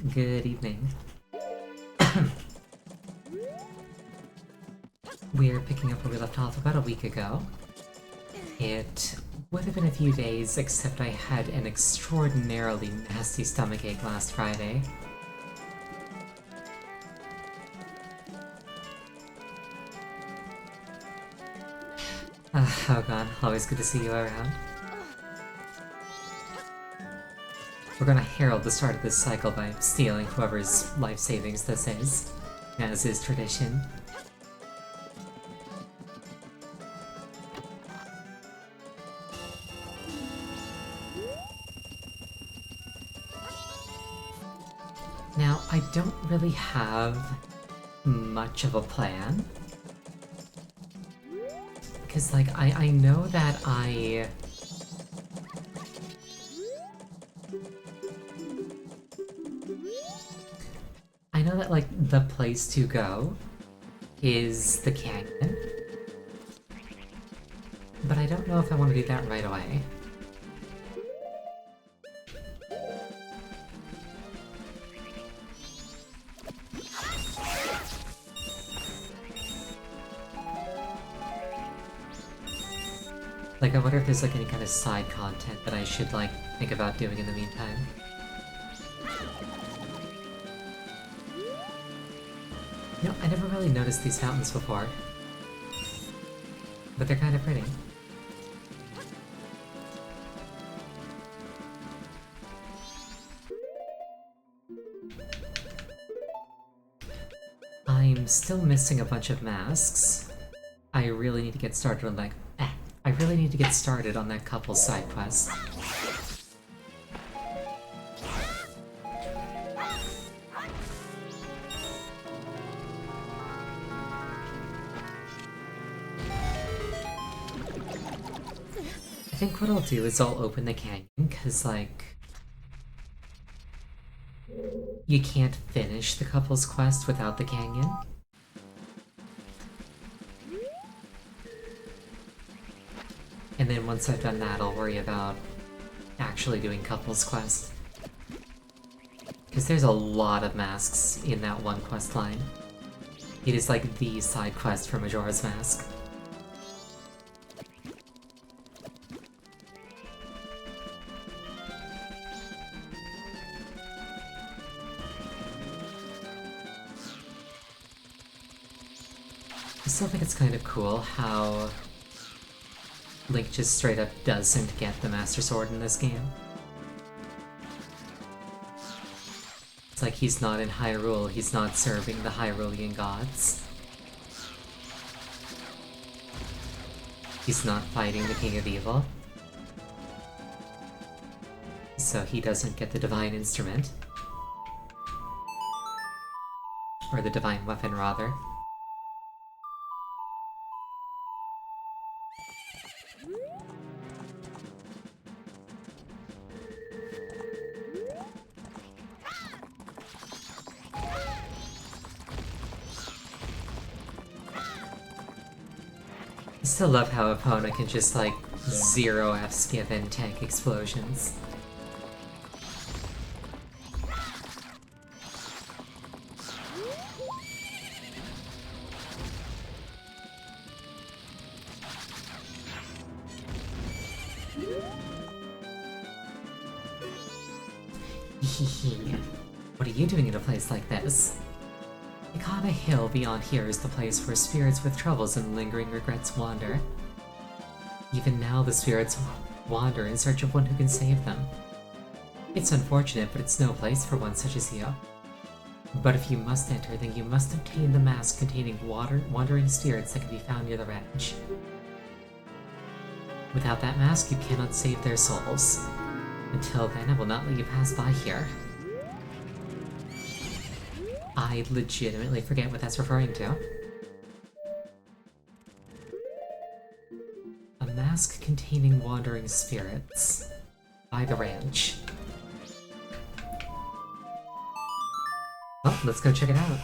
Good evening. We're picking up where we left off about a week ago. It would have been a few days, except I had an extraordinarily nasty stomachache last Friday. Oh god, always good to see you around. We're gonna herald the start of this cycle by stealing whoever's life savings this is, as is tradition. Now, I don't really have much of a plan. Because, like, I know that I know that, like, the place to go is the canyon. But I don't know if I want to do that right away. Like, I wonder if there's, like, any kind of side content that I should, like, think about doing in the meantime. You know, I never really noticed these fountains before. But they're kind of pretty. I'm still missing a bunch of masks. I really need to get started on, like, I really need to get started on that couple side quest. I think what I'll do is I'll open the canyon, cause like... you can't finish the couple's quest without the canyon. And then once I've done that, I'll worry about actually doing couple's quest. Because there's a lot of masks in that one quest line. It is like the side quest for Majora's Mask. I still think it's kind of cool how Link just straight up doesn't get the Master Sword in this game. It's like he's not in Hyrule, he's not serving the Hyrulean gods. He's not fighting the King of Evil. So he doesn't get the Divine Instrument. Or the Divine Weapon, rather. I still love how Epona can just, like, 0 Fs given tank explosions. What are you doing in a place like this? Ikana Hill beyond here is the place where spirits with troubles and lingering regrets wander. Even now the spirits wander in search of one who can save them. It's unfortunate, but it's no place for one such as you. But if you must enter, then you must obtain the mask containing wandering spirits that can be found near the ranch. Without that mask, you cannot save their souls. Until then, I will not let you pass by here. I legitimately forget what that's referring to. A mask containing wandering spirits. By the ranch. Well, let's go check it out.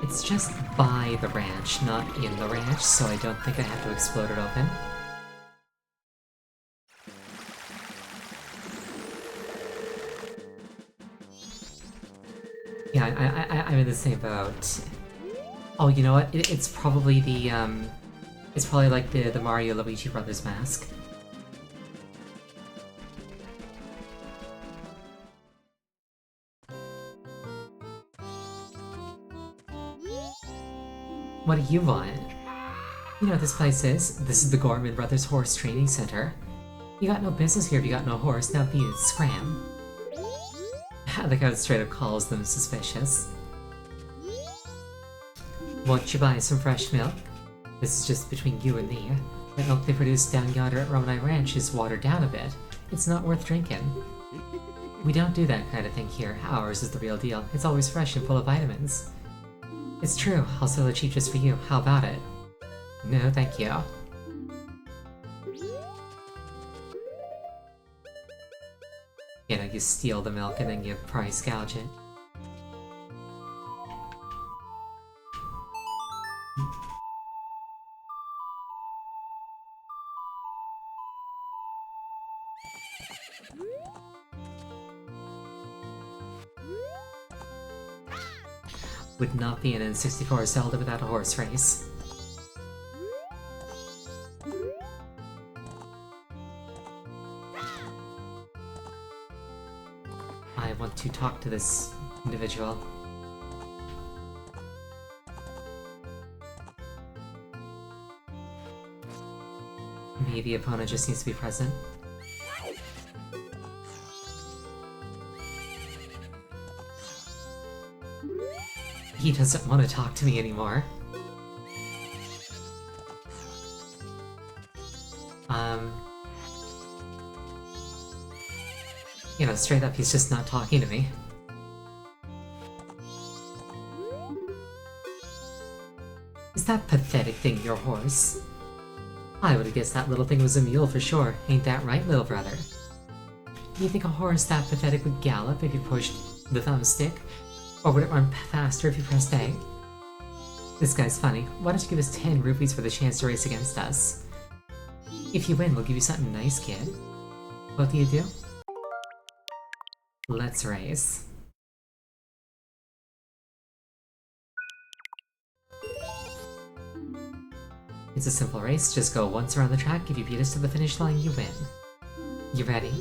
It's just by the ranch, not in the ranch, so I don't think I have to explode it open. Yeah, I'm in the same boat. Oh, you know what? It's probably the, it's probably like the Mario Luigi Brothers mask. What do you want? You know what this place is? This is the Gorman Brothers Horse Training Center. You got no business here if you got no horse, now be it scram. The guy straight up calls them suspicious. Won't you buy some fresh milk? This is just between you and me. The milk they produce down yonder at Romanai Ranch is watered down a bit. It's not worth drinking. We don't do that kind of thing here. Ours is the real deal. It's always fresh and full of vitamins. It's true. I'll sell it cheap just for you. How about it? No, thank you. You know, you steal the milk and then you price gouge it. Would not be an N64 Zelda without a horse race. I want to talk to this individual. Maybe the opponent just needs to be present. He doesn't want to talk to me anymore. You know, straight up, he's just not talking to me. Is that pathetic thing your horse? I would have guessed that little thing was a mule for sure. Ain't that right, little brother? Do you think a horse that pathetic would gallop if you pushed the thumbstick? Or would it run faster if you pressed A? This guy's funny. Why don't you give us 10 rupees for the chance to race against us? If you win, we'll give you something nice, kid. What do you do? Let's race. It's a simple race. Just go once around the track. If you beat us to the finish line, you win. You ready?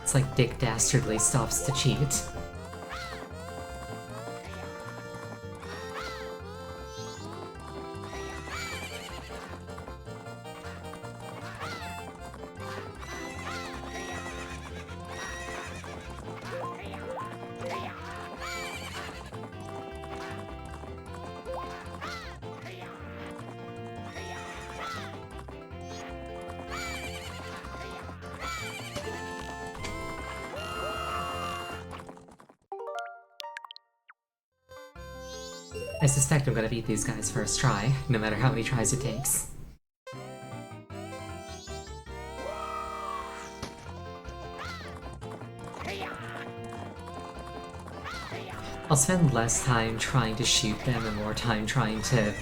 It's like Dick Dastardly stops to cheat. I suspect I'm gonna beat these guys first try, no matter how many tries it takes. I'll spend less time trying to shoot them and more time trying to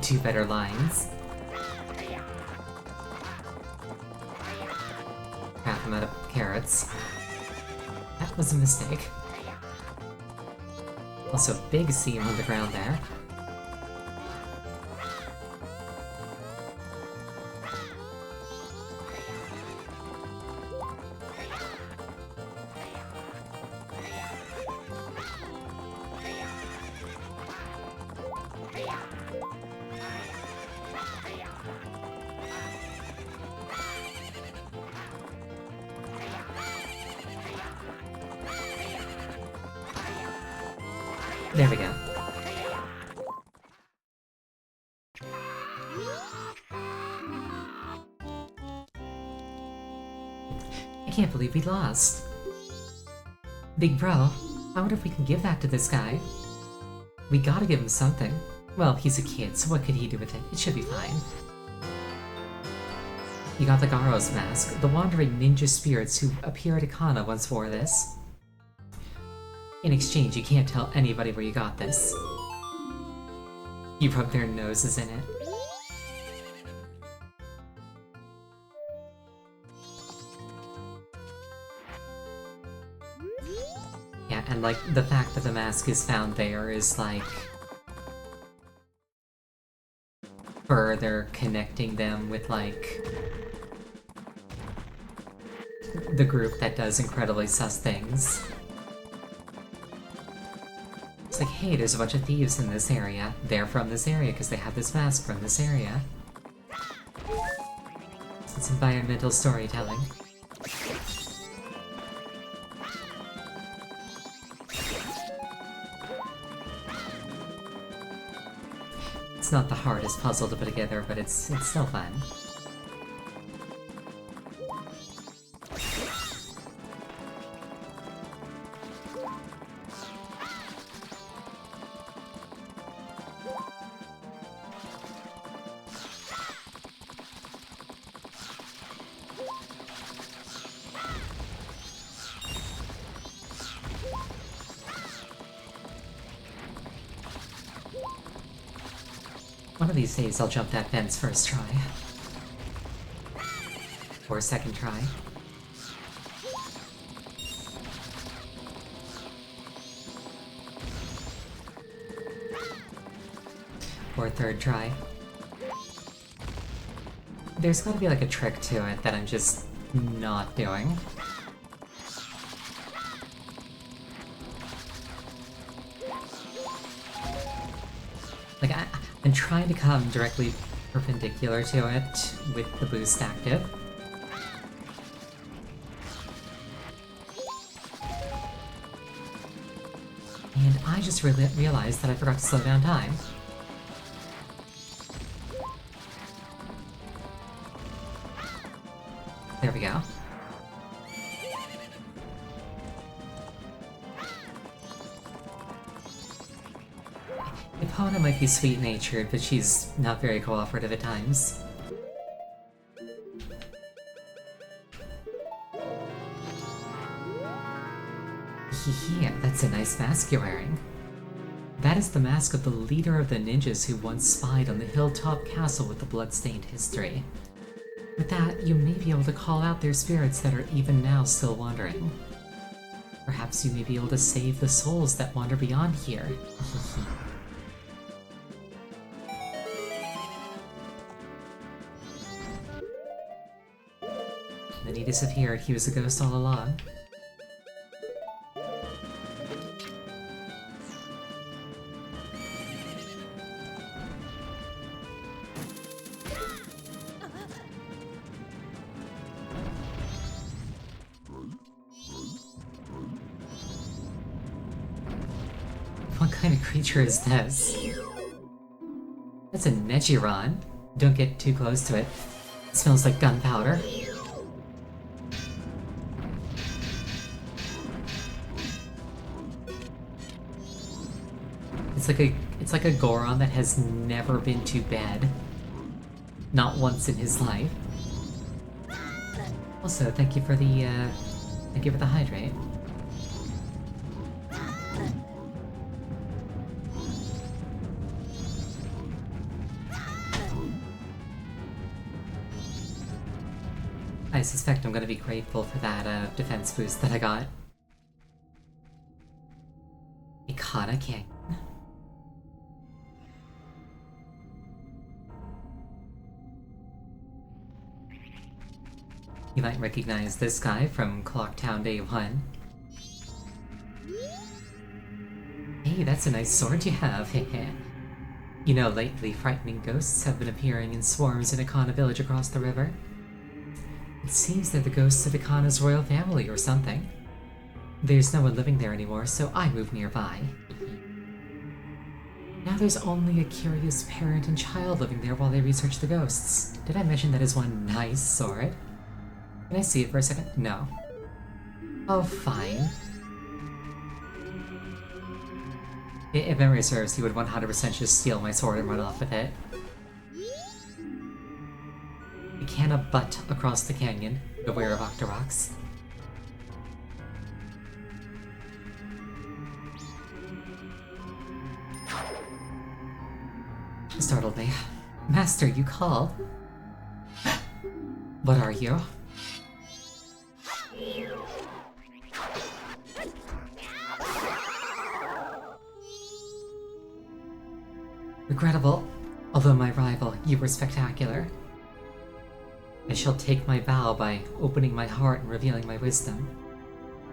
do better lines. Crap, I'm out of carrots. That was a mistake. Also, big seam on the ground there. There we go. I can't believe we lost. Big bro, I wonder if we can give that to this guy. We gotta give him something. Well, he's a kid, so what could he do with it? It should be fine. You got the Garo's mask. The wandering ninja spirits who appear at Ikana once wore this. In exchange, you can't tell anybody where you got this. You rub their noses in it. Yeah, and like, the fact that the mask is found there is like... further connecting them with like... the group that does incredibly sus things. It's like, hey, there's a bunch of thieves in this area. They're from this area because they have this mask from this area. It's environmental storytelling. It's not the hardest puzzle to put together, but it's still fun. One of these days I'll jump that fence first try. Or second try. Or third try. There's gotta be like a trick to it that I'm just not doing. Like, I'm trying to come directly perpendicular to it with the boost active. And I just realized that I forgot to slow down time. There we go. Epona might be sweet-natured, but she's not very cooperative at times. Yeah, that's a nice mask you're wearing. That is the mask of the leader of the ninjas who once spied on the hilltop castle with the blood-stained history. With that, you may be able to call out their spirits that are even now still wandering. Perhaps you may be able to save the souls that wander beyond here. Then he disappeared. He was a ghost all along. What kind of creature is this? That's a Nejiron. Don't get too close to it. It smells like gunpowder. It's like a Goron that has never been to bed. Not once in his life. Also, thank you for the hydrate. I suspect I'm gonna be grateful for that defense boost that I got. Ikana Canyon. You might recognize this guy from Clocktown Day 1. Hey, that's a nice sword you have, heh. You know, lately frightening ghosts have been appearing in swarms in Ikana village across the river. It seems they're the ghosts of Ikana's royal family or something. There's no one living there anymore, so I moved nearby. Now there's only a curious parent and child living there while they research the ghosts. Did I mention that is one nice sword? Can I see it for a second? No. Oh, fine. If memory serves, he would 100% just steal my sword and run off with it. You can't butt across the canyon, beware of Octoroks. Startled me. Master, you call? What are you? Regrettable, although my rival, you were spectacular. I shall take my vow by opening my heart and revealing my wisdom.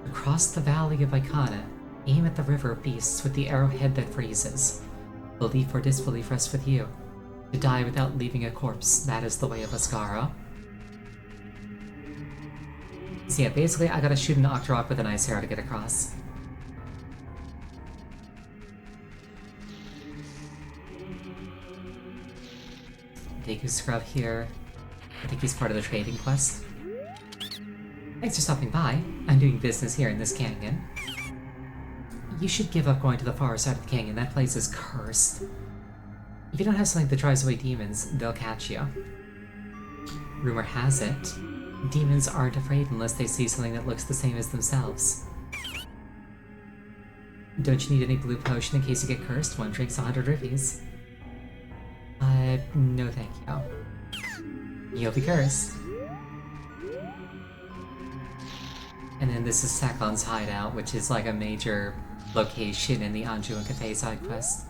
Across the valley of Icona, aim at the river of beasts with the arrowhead that freezes. Belief or disbelief rests with you. To die without leaving a corpse, that is the way of Ascara. So yeah, basically I gotta shoot an Octorok with an ice arrow to get across. Deku Scrub here. I think he's part of the trading quest. Thanks for stopping by. I'm doing business here in this canyon. You should give up going to the far side of the canyon. That place is cursed. If you don't have something that drives away demons, they'll catch you. Rumor has it, demons aren't afraid unless they see something that looks the same as themselves. Don't you need any blue potion in case you get cursed? One drink's 100 rupees. No thank you. You'll be cursed. And then this is Sakon's hideout, which is like a major location in the Anju and Cathay side quest.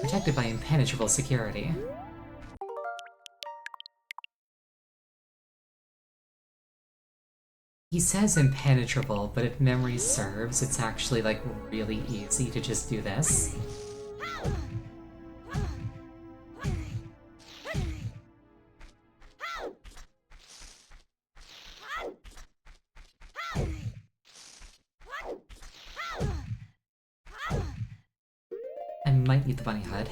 Protected by impenetrable security. He says impenetrable, but if memory serves, it's actually like really easy to just do this. I might need the bunny hide.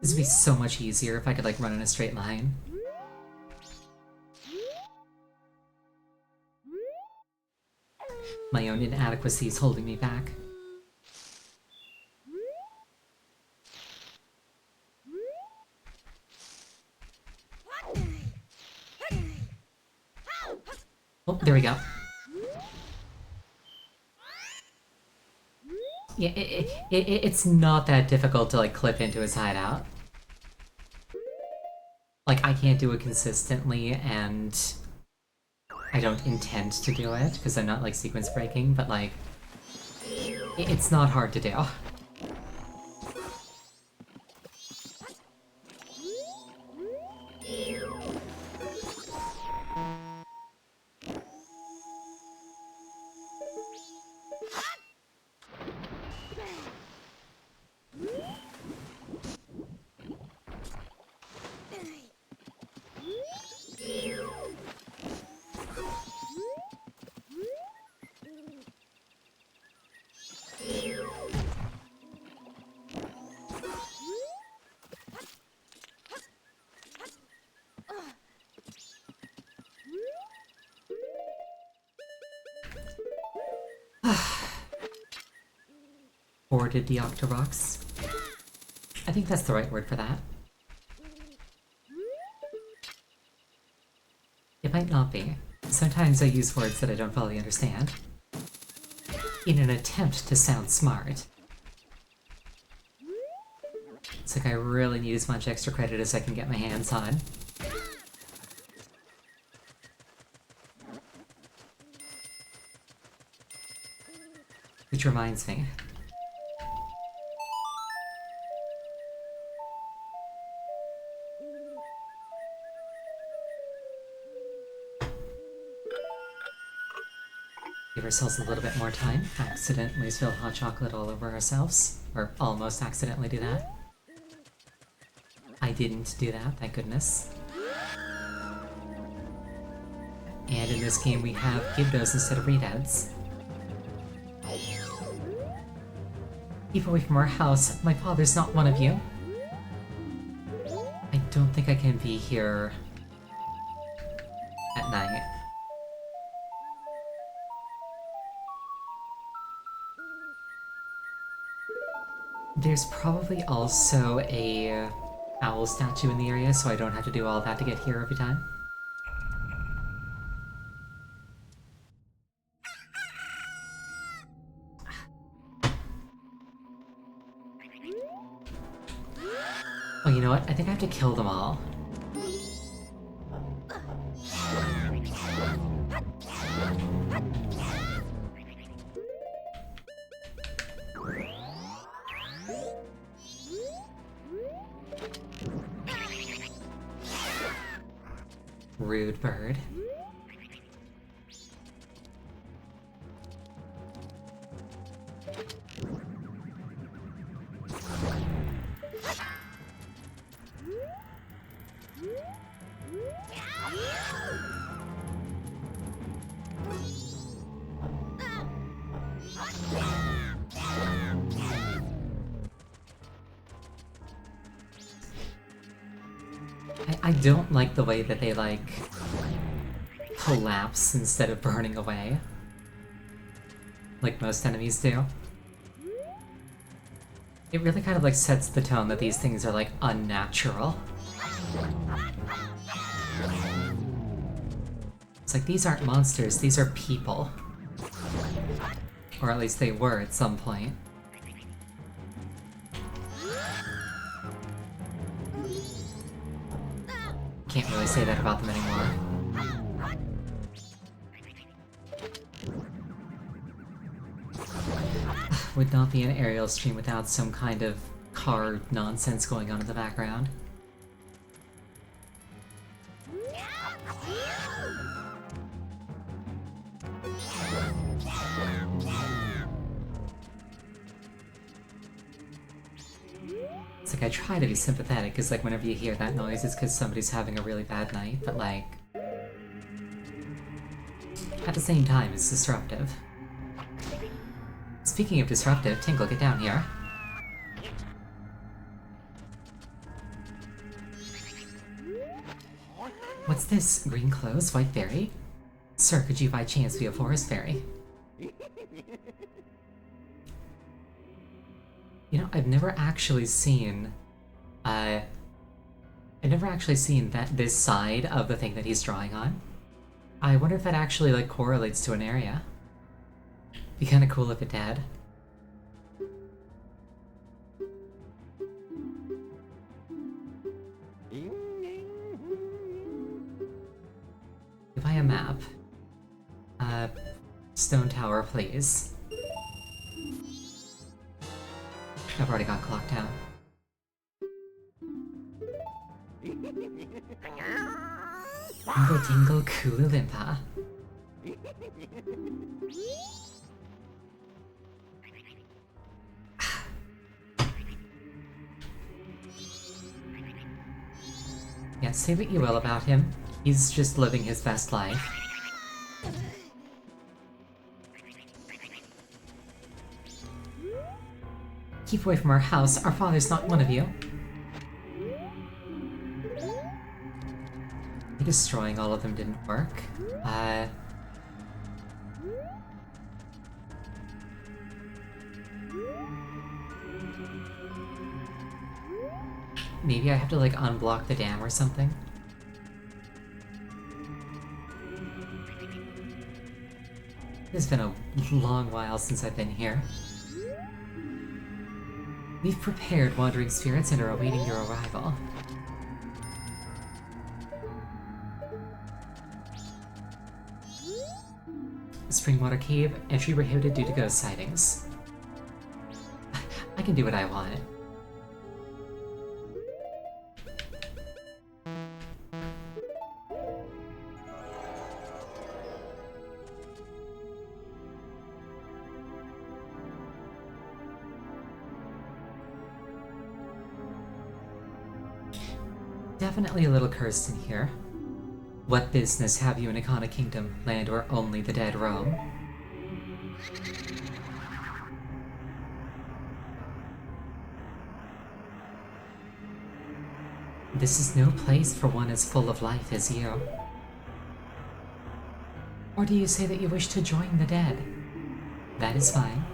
This would be so much easier if I could like run in a straight line. My own inadequacy is holding me back. Oh, there we go. Yeah, it's not that difficult to like clip into his hideout. Like, I can't do it consistently, and I don't intend to do it, because I'm not, like, sequence breaking, but, like, it's not hard to do. Boarded the Octoroks. I think that's the right word for that. It might not be. Sometimes I use words that I don't fully understand, in an attempt to sound smart. It's like I really need as much extra credit as I can get my hands on. Which reminds me. Give ourselves a little bit more time. Accidentally spill hot chocolate all over ourselves. Or almost accidentally do that. I didn't do that, thank goodness. And in this game we have Gibdos instead of readouts. Keep away from our house. My father's not one of you. I don't think I can be here at night. There's probably also a owl statue in the area, so I don't have to do all that to get here every time. Oh, you know what? I think I have to kill them all. Rude bird. I don't like the way that they, like, collapse instead of burning away. Like most enemies do. It really kind of, like, sets the tone that these things are, like, unnatural. It's like, these aren't monsters, these are people. Or at least they were at some point. Can't really say that about them anymore. Would not be an aerial stream without some kind of car nonsense going on in the background. It's like, I try to be sympathetic, because like whenever you hear that noise, it's because somebody's having a really bad night, but like... at the same time, it's disruptive. Speaking of disruptive, Tinkle, get down here. What's this? Green clothes, white fairy? Sir, could you by chance be a forest fairy? You know, I've never actually seen this side of the thing that he's drawing on. I wonder if that actually, like, correlates to an area. Be kinda cool if it did. Buy a map. Stone Tower, please. I've already got clocked out. Tingle Tingle Kululimpa. Yeah, say what you will about him. He's just living his best life. Keep away from our house. Our father's not one of you. Destroying all of them didn't work. Maybe I have to, like, unblock the dam or something? It's been a long while since I've been here. We've prepared wandering spirits and are awaiting your arrival. Springwater Cave, entry prohibited due to ghost sightings. I can do what I want. Definitely a little cursed in here. What business have you in Ikana Kingdom, land where only the dead roam? This is no place for one as full of life as you. Or do you say that you wish to join the dead? That is fine.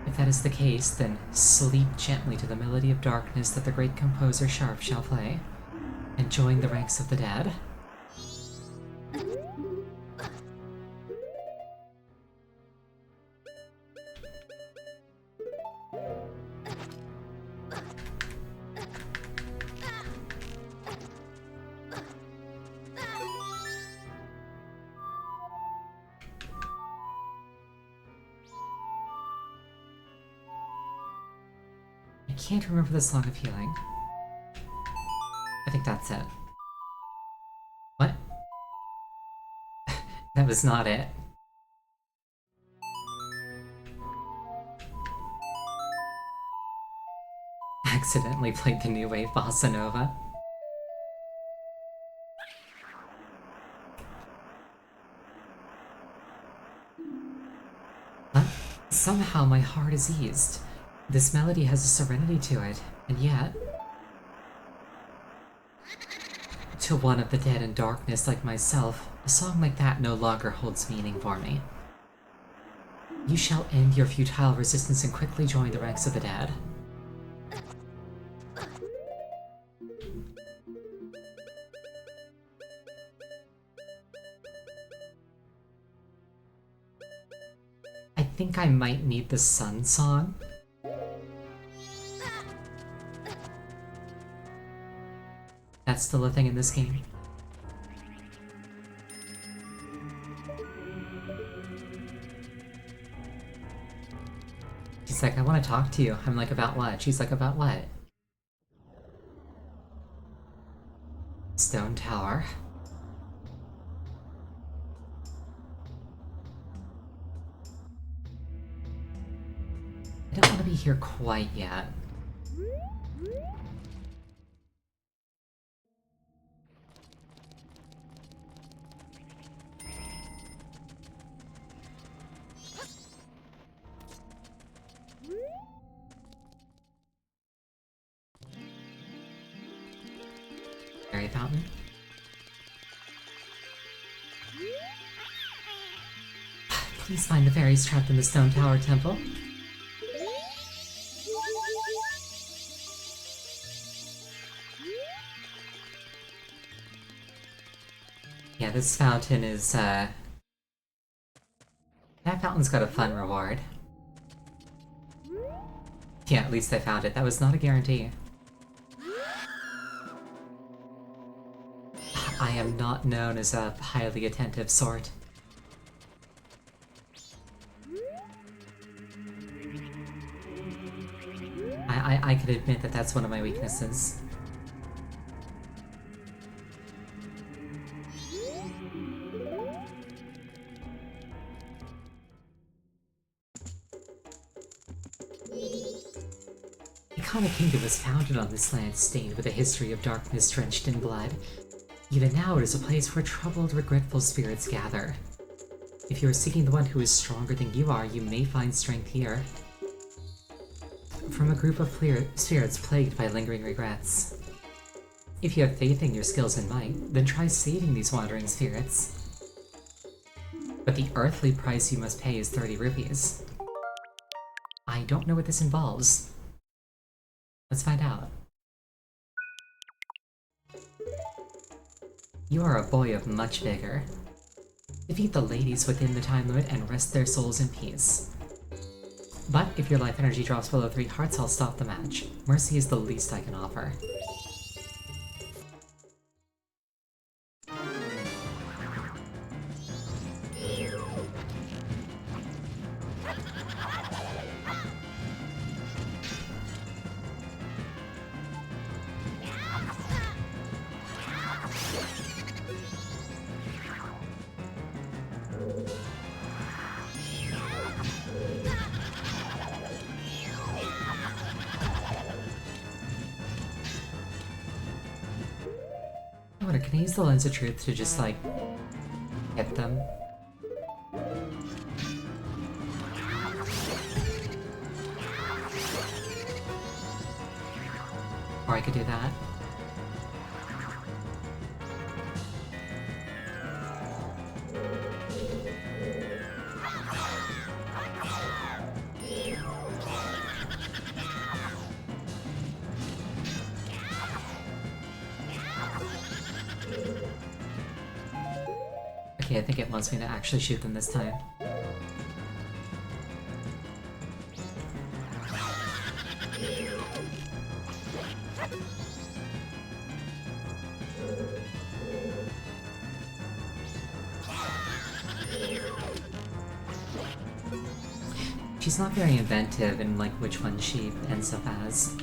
If that is the case, then sleep gently to the melody of darkness that the great composer Sharp shall play, and join the ranks of the dead. I can't remember the Song of Healing. I think that's it. What? That was not it. Accidentally played the new wave bossa nova. But somehow my heart is eased. This melody has a serenity to it, and yet, to one of the dead in darkness like myself, a song like that no longer holds meaning for me. You shall end your futile resistance and quickly join the ranks of the dead. I think I might need the Sun Song. That's still a thing in this game. She's like, I want to talk to you. I'm like, about what? She's like, about what? Stone Tower. I don't want to be here quite yet. Fairy Fountain. Please find the fairies trapped in the Stone Tower Temple. Yeah, this fountain is, that fountain's got a fun reward. Yeah, at least I found it. That was not a guarantee. I am not known as a highly attentive sort. I could admit that that's one of my weaknesses. Ikana Kingdom was founded on this land stained with a history of darkness drenched in blood. Even now it is a place where troubled, regretful spirits gather. If you are seeking the one who is stronger than you are, you may find strength here. From a group of spirits plagued by lingering regrets. If you have faith in your skills and might, then try saving these wandering spirits. But the earthly price you must pay is 30 rupees. I don't know what this involves. Let's find out. You are a boy of much vigor. Defeat the ladies within the time limit and rest their souls in peace. But if your life energy drops below 3 hearts, I'll stop the match. Mercy is the least I can offer. wonder, can I use the Lens of Truth to just, like, hit them? Or I could do that. Okay, I think it wants me to actually shoot them this time. She's not very inventive in, like, which one she ends up as.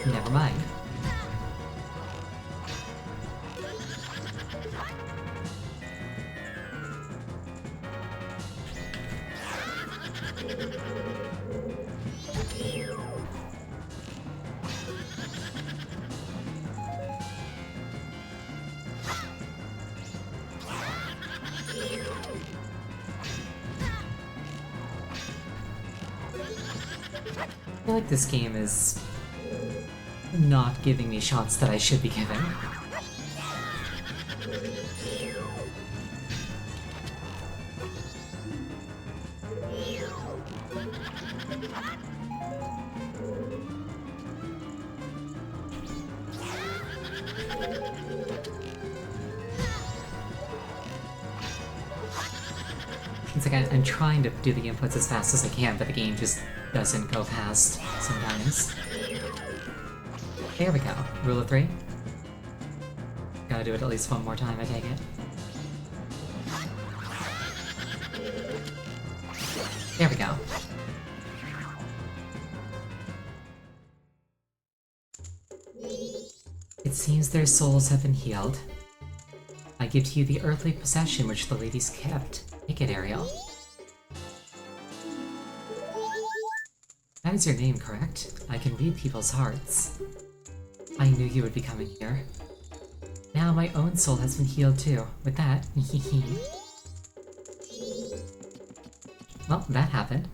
Never mind. I feel like this game is not giving me shots that I should be giving. It's like I'm trying to do the inputs as fast as I can, but the game just doesn't go fast sometimes. There we go. Rule of 3. Gotta do it at least one more time, I take it. There we go. It seems their souls have been healed. I give to you the earthly possession which the ladies kept. Take it, Ariel. That is your name, correct? I can read people's hearts. I knew you would be coming here. Now my own soul has been healed too. With that, well, that happened.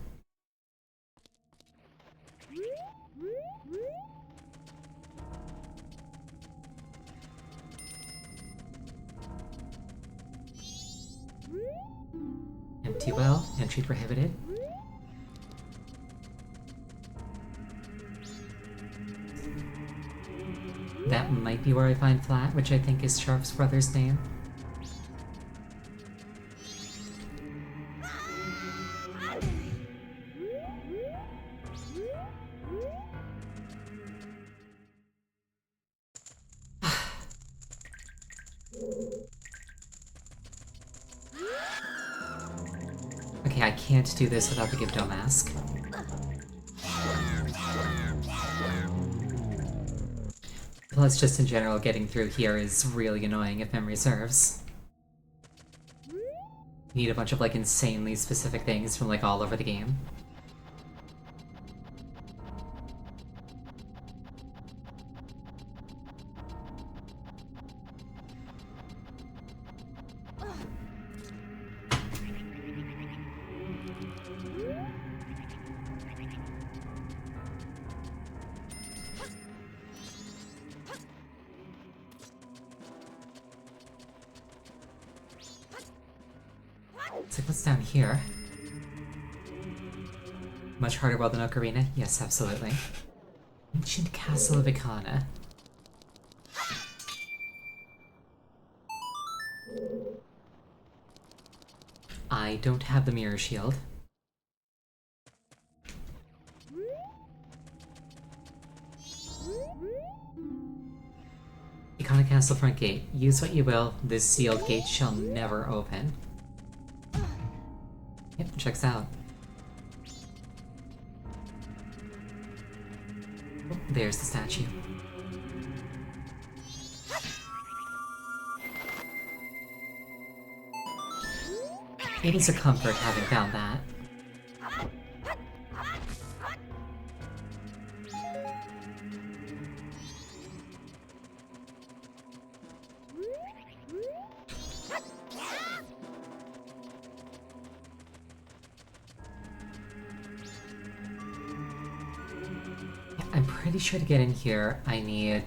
Empty well, entry prohibited. That might be where I find Flat, which I think is Sharp's brother's name. Okay, I can't do this without the Gibdo mask. Plus, just in general, getting through here is really annoying if memory serves. You need a bunch of, like, insanely specific things from, like, all over the game. It's like, what's down here? Much harder world than Ocarina? Yes, absolutely. Ancient Castle of Ikana. I don't have the mirror shield. Ikana Castle front gate. Use what you will, this sealed gate shall never open. Yep, checks out. Oh, there's the statue. It is a comfort having found that. I'm pretty sure to get in here, I need...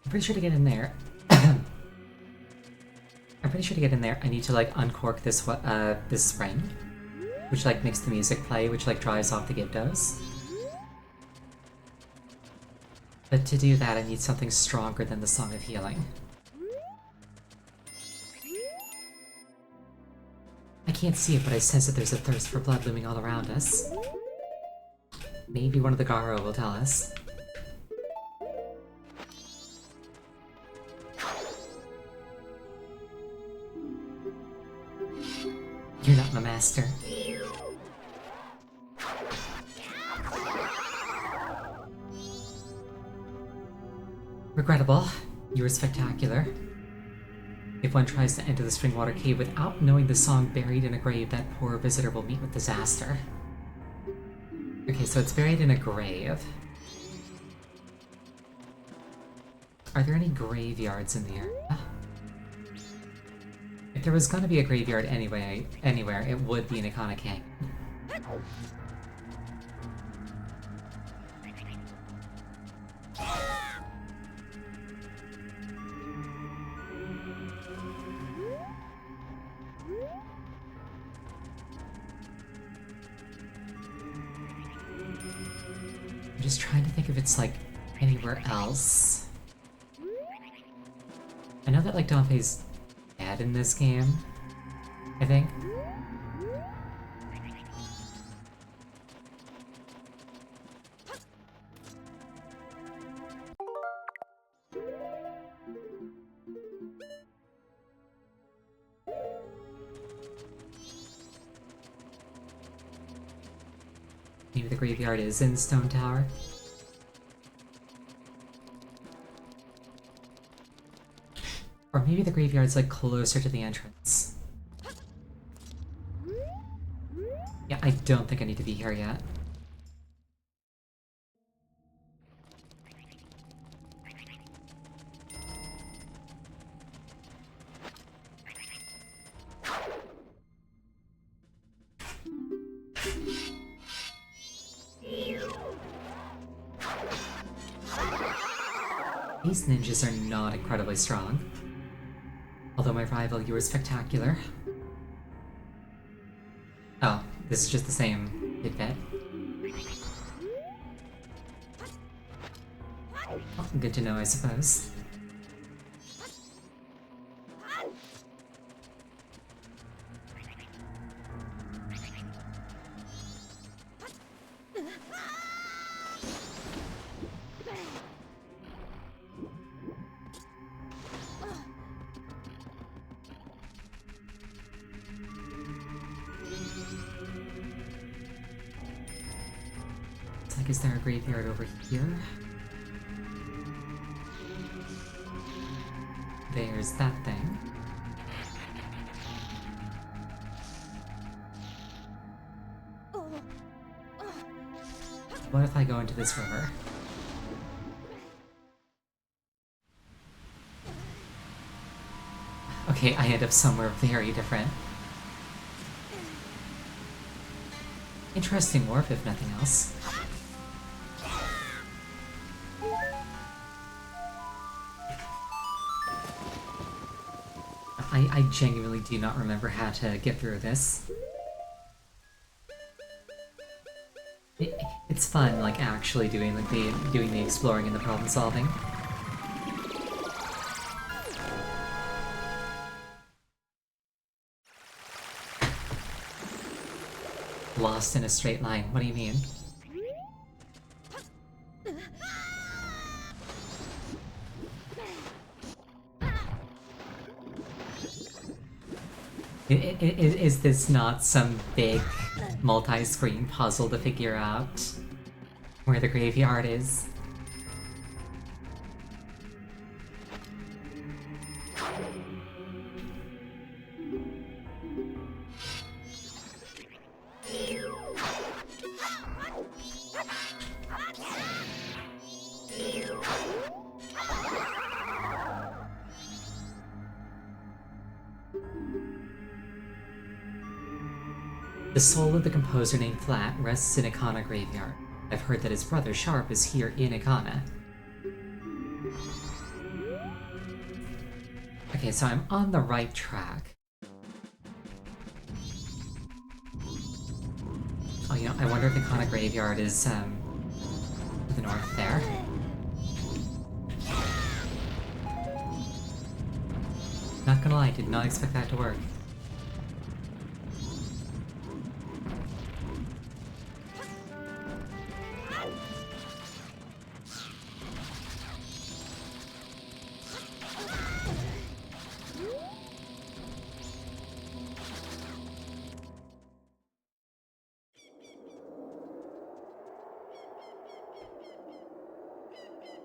I'm pretty sure to get in there... I'm pretty sure to get in there, I need to, like, uncork this, this spring. Which, like, makes the music play, which, like, drives off the Gyptos. But to do that, I need something stronger than the Song of Healing. I can't see it, but I sense that there's a thirst for blood looming all around us. Maybe one of the Garo will tell us. You're not my master. Regrettable. You were spectacular. If one tries to enter the Springwater Cave without knowing the song buried in a grave, that poor visitor will meet with disaster. Okay, so it's buried in a grave. Are there any graveyards in the area? If there was gonna be a graveyard anywhere, it would be in Ikana Canyon. I'm just trying to think if it's, like, anywhere else. I know that, like, Dante's dead in this game, I think. Maybe the graveyard is in Stone Tower. Or maybe the graveyard's, like, closer to the entrance. Yeah, I don't think I need to be here yet. These ninjas are not incredibly strong. Although my rival, you were spectacular. Oh, this is just the same tidbit. Oh, good to know, I suppose. Like, is there a graveyard over here? There's that thing. What if I go into this river? Okay, I end up somewhere very different. Interesting warp, if nothing else. I genuinely do not remember how to get through this. It's fun, like, actually doing the exploring and the problem solving. Lost in a straight line. What do you mean? Is this not some big multi-screen puzzle to figure out where the graveyard is? The soul of the composer named Flat rests in Ikana Graveyard. I've heard that his brother Sharp is here in Ikana. Okay, so I'm on the right track. Oh, you know, I wonder if Ikana Graveyard is, to the north there. Not gonna lie, did not expect that to work.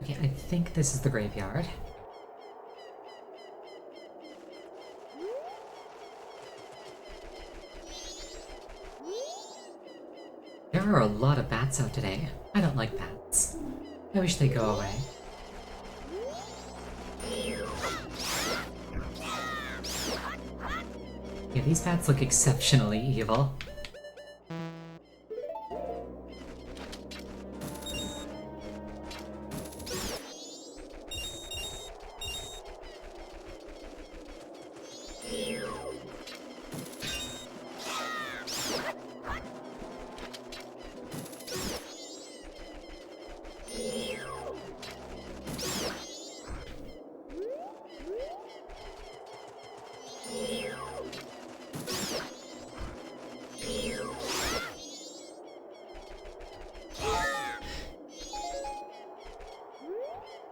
Okay, I think this is the graveyard. There are a lot of bats out today. I don't like bats. I wish they'd go away. Yeah, these bats look exceptionally evil.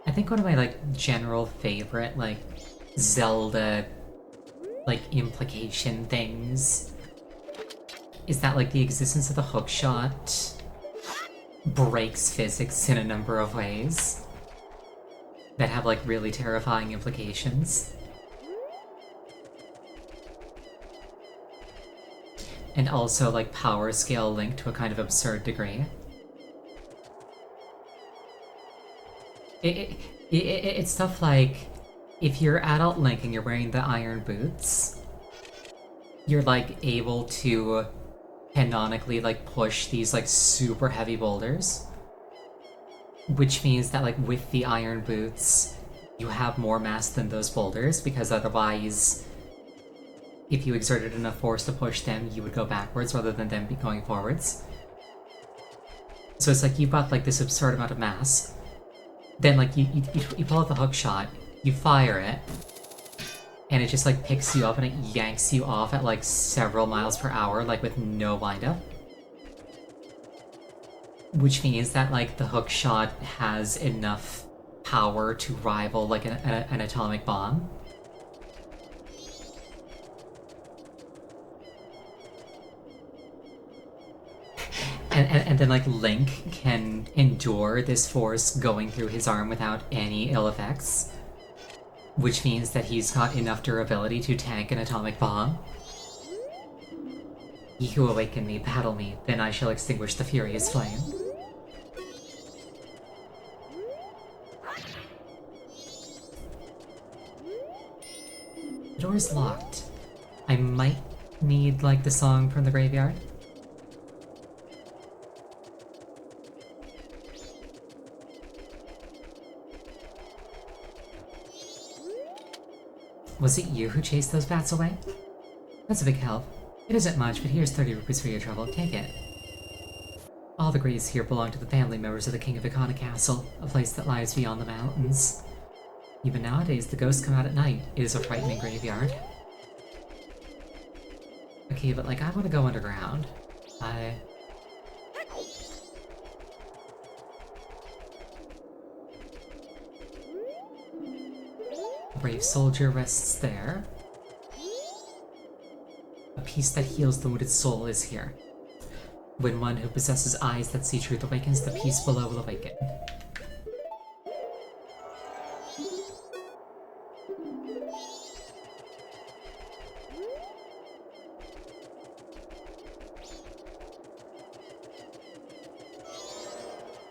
I think one of my, like, general favorite, like, Zelda, like, implication things is that, like, the existence of the hookshot breaks physics in a number of ways that have, like, really terrifying implications. And also, like, power scale linked to a kind of absurd degree. It's stuff like, if you're adult Link and you're wearing the iron boots, you're, like, able to canonically, like, push these, like, super heavy boulders. Which means that, like, with the iron boots, you have more mass than those boulders, because otherwise, if you exerted enough force to push them, you would go backwards rather than them going forwards. So it's like, you've got, like, this absurd amount of mass. Then, like, you pull out the hook shot, you fire it, and it just, like, picks you up and it yanks you off at, like, several miles per hour, like, with no windup. Which means that, like, the hook shot has enough power to rival, like, an atomic bomb. And then, like, Link can endure this force going through his arm without any ill effects. Which means that he's got enough durability to tank an atomic bomb. Ye who awaken me, battle me, then I shall extinguish the furious flame. The door's locked. I might need, like, the song from the graveyard. Was it you who chased those bats away? That's a big help. It isn't much, but here's 30 rupees for your trouble. Take it. All the graves here belong to the family members of the King of Ikana Castle, a place that lies beyond the mountains. Even nowadays, the ghosts come out at night. It is a frightening graveyard. Okay, but, like, I want to go underground. Brave soldier rests there. A piece that heals the wounded soul is here. When one who possesses eyes that see truth awakens, the piece below will awaken.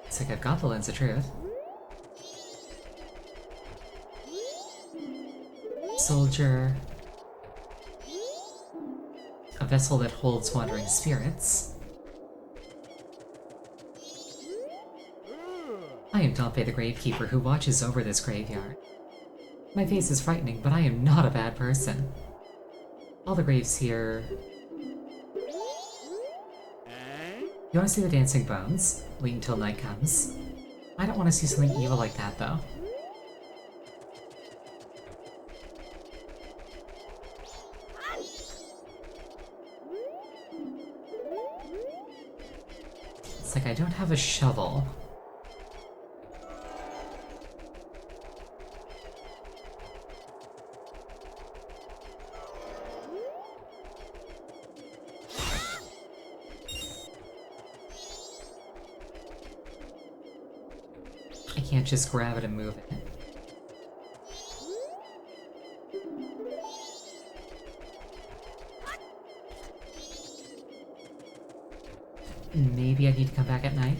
It's like I've got the lens of truth. Soldier. a vessel that holds wandering spirits. I am Dompe the Gravekeeper who watches over this graveyard. My face is frightening, but I am not a bad person. All the graves here... You want to see the dancing bones? Wait until night comes. I don't want to see something evil like that, though. It's like I don't have a shovel. I can't just grab it and move it. Maybe I need to come back at night?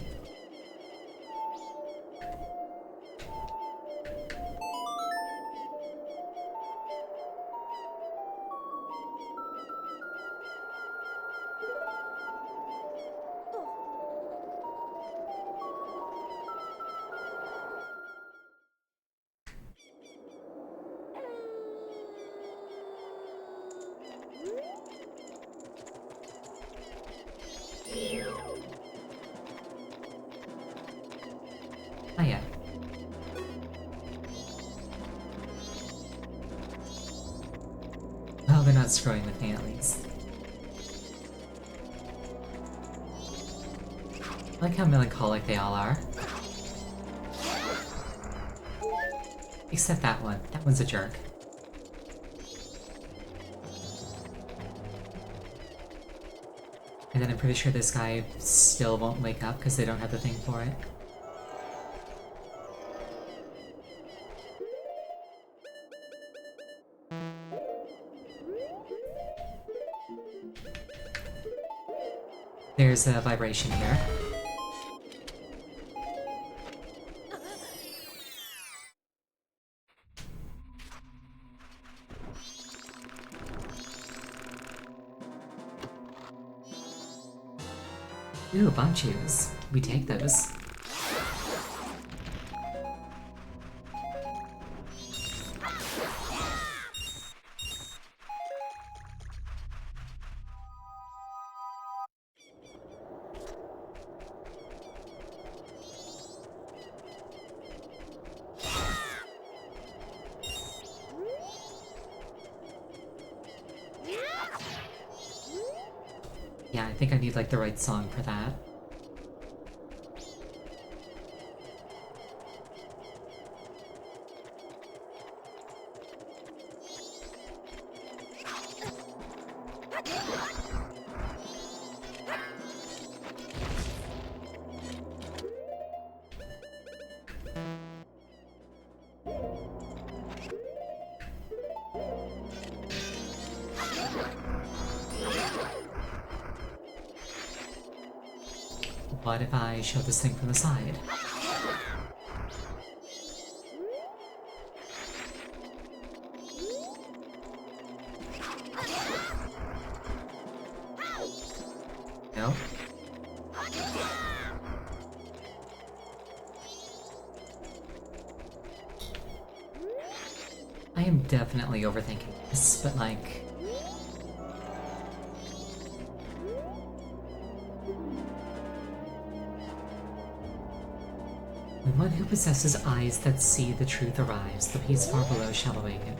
Oh yeah. Well, they're not screwing with me at least. I like how melancholic they all are. Except that one. That one's a jerk. And then I'm pretty sure this guy still won't wake up because they don't have the thing for it. There's a vibration here. Ooh, bunches. We take those. Yeah, I think I need like the right song for that. What if I show this thing from the side? No? I am definitely overthinking this, but like... The one who possesses eyes that see the truth arrives, the peace far below shall awaken.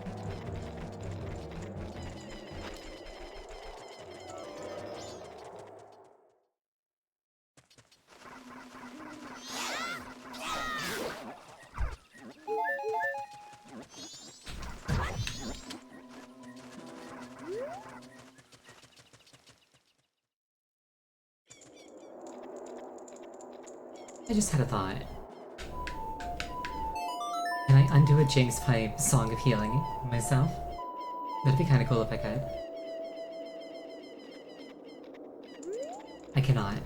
I just had a thought. Can I undo a Jinx by Song of Healing myself? That'd be kinda cool if I could. I cannot.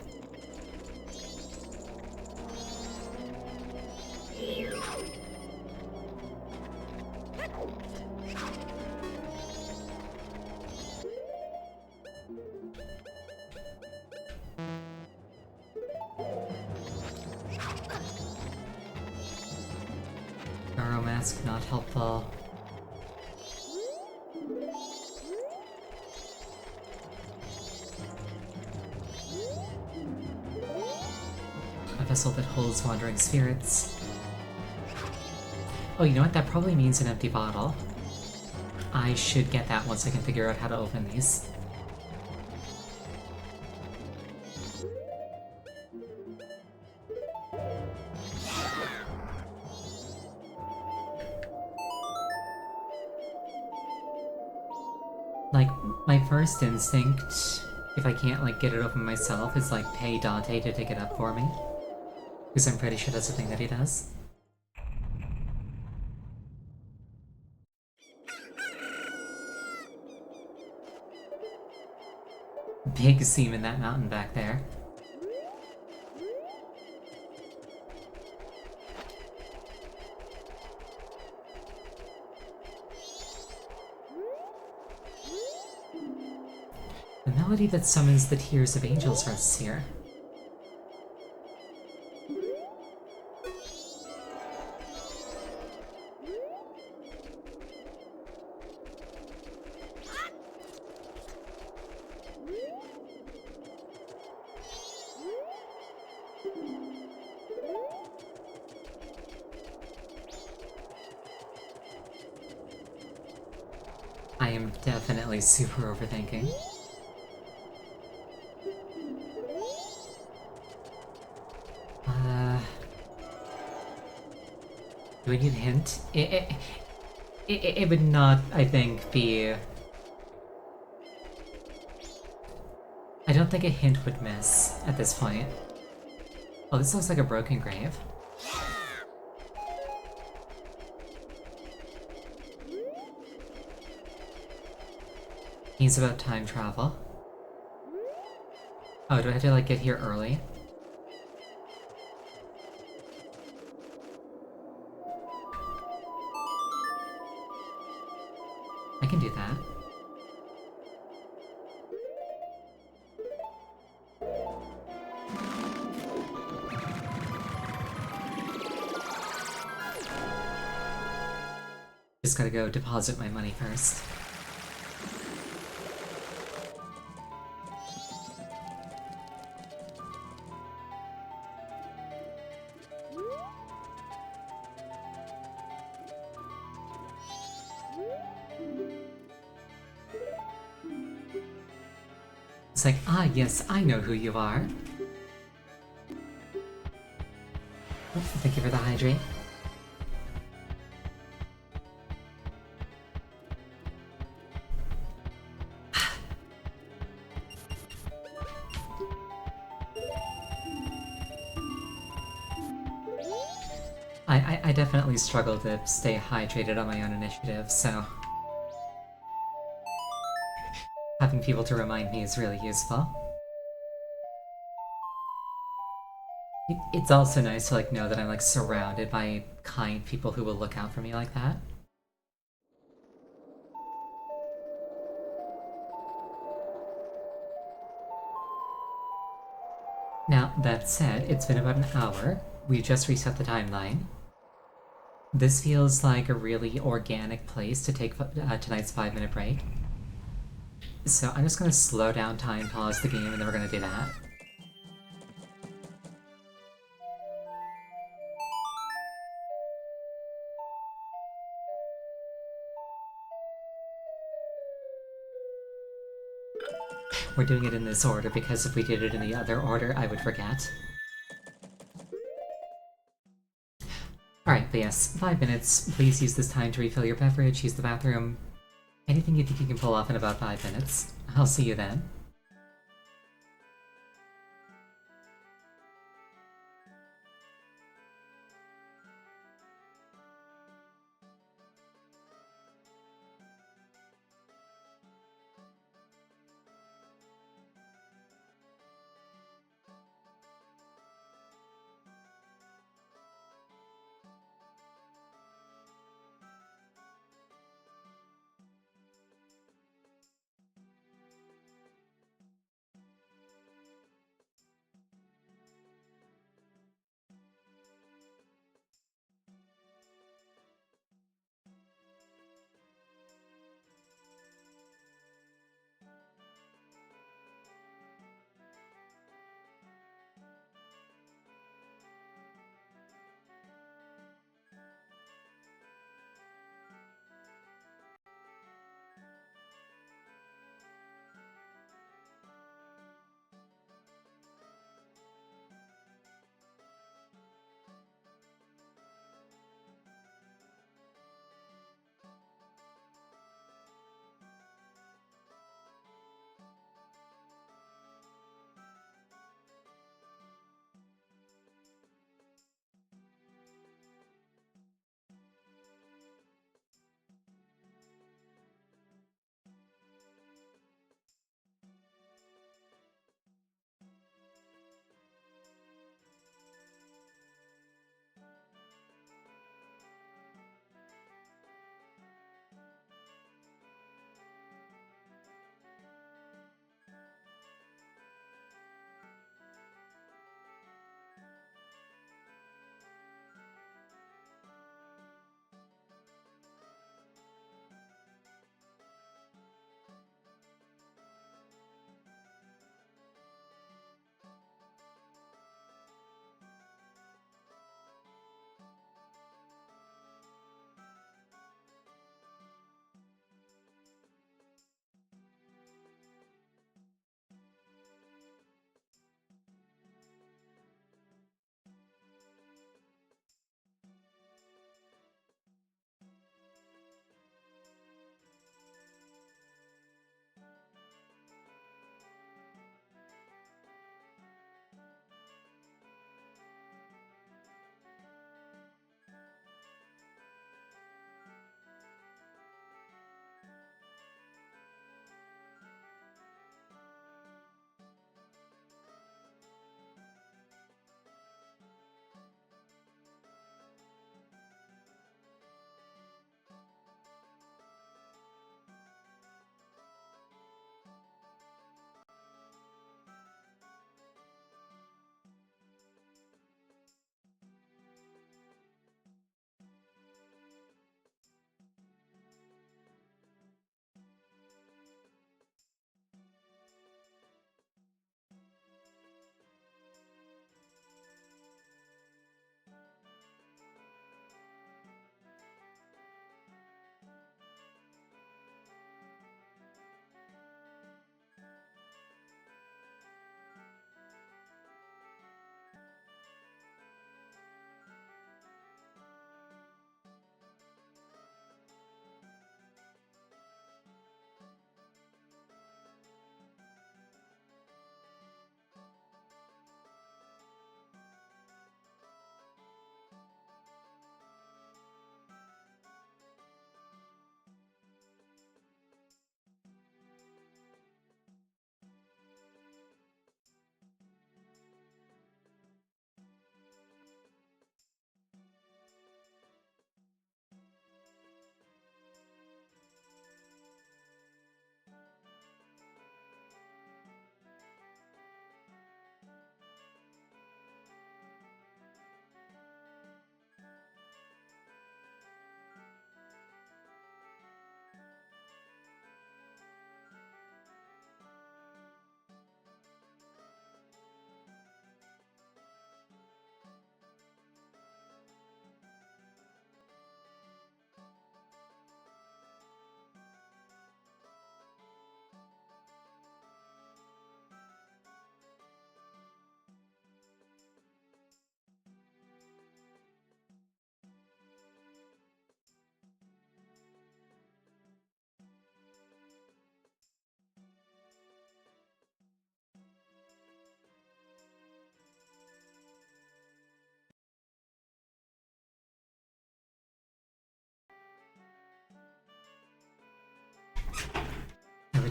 Garo mask not helpful. A vessel that holds wandering spirits. Oh, you know what? That probably means an empty bottle. I should get that once I can figure out how to open these. Like, my first instinct, if I can't, like, get it open myself, is, like, pay Dante to take it up for me. Because I'm pretty sure that's the thing that he does. Big seam in that mountain back there. The melody that summons the tears of angels rests here. I am definitely super overthinking. Do I need a hint? It would not, I think, be... I don't think a hint would miss at this point. Oh, this looks like a broken grave. He's about time travel. Oh, do I have to, like, get here early? I can do that. Just gotta go deposit my money first. It's like, ah yes, I know who you are. Oh, thank you for the hydrate. I definitely struggle to stay hydrated on my own initiative, so... having people to remind me is really useful. It's also nice to, like, know that I'm, like, surrounded by kind people who will look out for me like that. Now, that said, it's been about an hour. We just reset the timeline. This feels like a really organic place to take tonight's 5-minute break. So I'm just gonna slow down time, pause the game, and then we're gonna do that. We're doing it in this order because if we did it in the other order, I would forget. Alright, but yes, 5 minutes. Please use this time to refill your beverage, use the bathroom. Anything you think you can pull off in about 5 minutes. I'll see you then.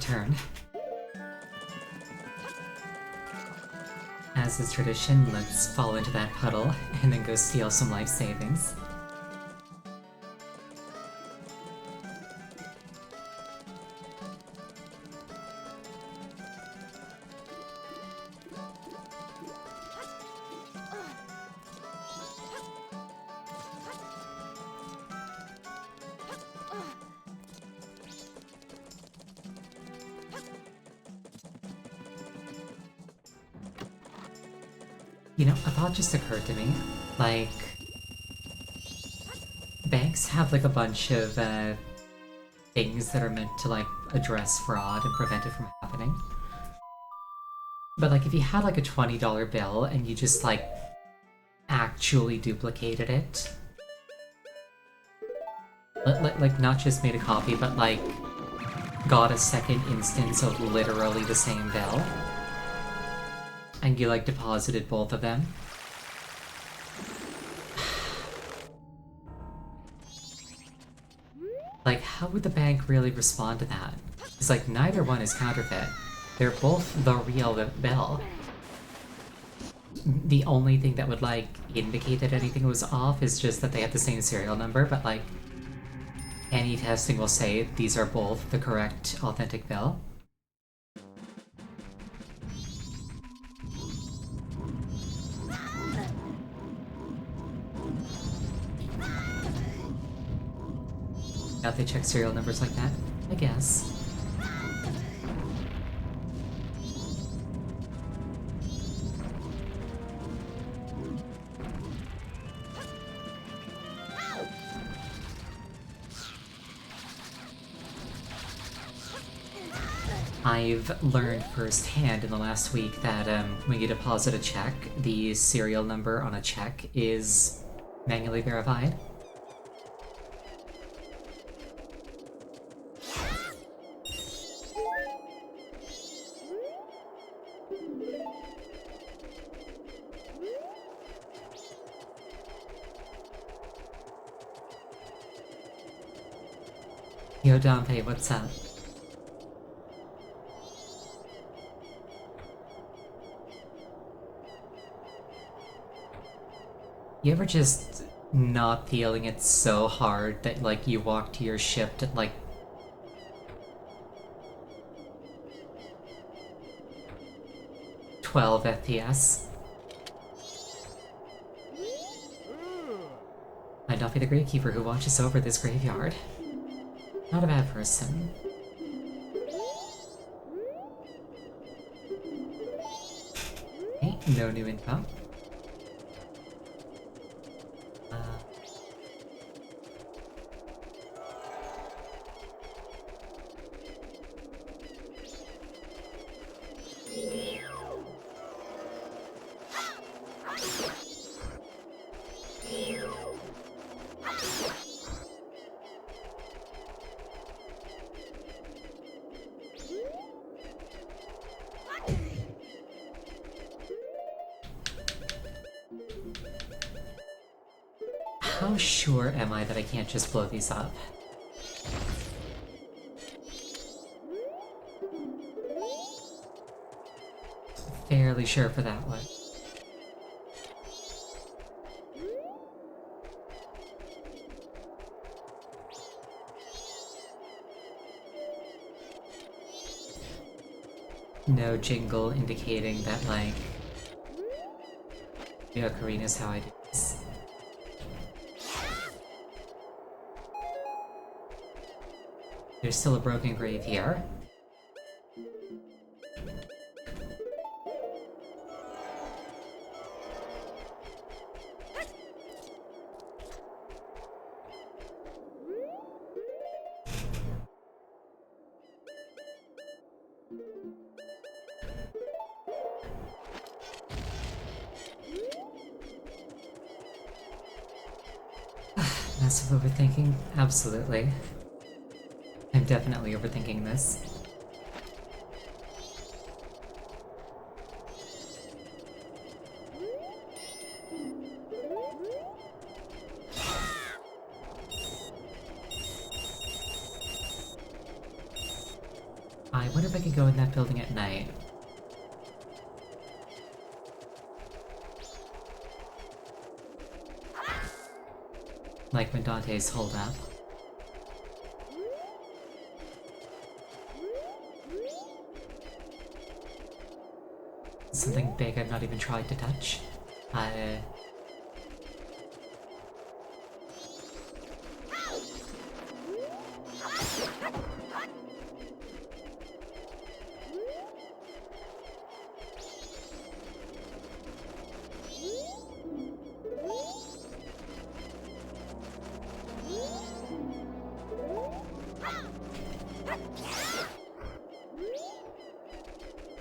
return. As is tradition, let's fall into that puddle and then go steal some life savings. You know, a thought just occurred to me. Like, banks have like a bunch of things that are meant to like address fraud and prevent it from happening. But like if you had like a $20 bill and you just like actually duplicated it, like not just made a copy, but like got a second instance of literally the same bill, and you like deposited both of them. Like, how would the bank really respond to that? It's like neither one is counterfeit. They're both the real bill. The only thing that would like indicate that anything was off is just that they have the same serial number, but like any testing will say these are both the correct authentic bill. Now they check serial numbers like that, I guess. I've learned firsthand in the last week that when you deposit a check, the serial number on a check is manually verified. Yo, Dante, what's up? You ever just not feeling it so hard that like you walk to your shift at like 12 FPS? Might not be the gravekeeper who watches over this graveyard. Not a bad person. Okay, no new info. How sure am I that I can't just blow these up? Fairly sure for that one. No jingle indicating that, like, the ocarina is how I do this. There's still a broken grave here. Massive overthinking? Absolutely. I'm definitely overthinking this. I wonder if I could go in that building at night. Like when Dante's holed up. Something big I've not even tried to touch.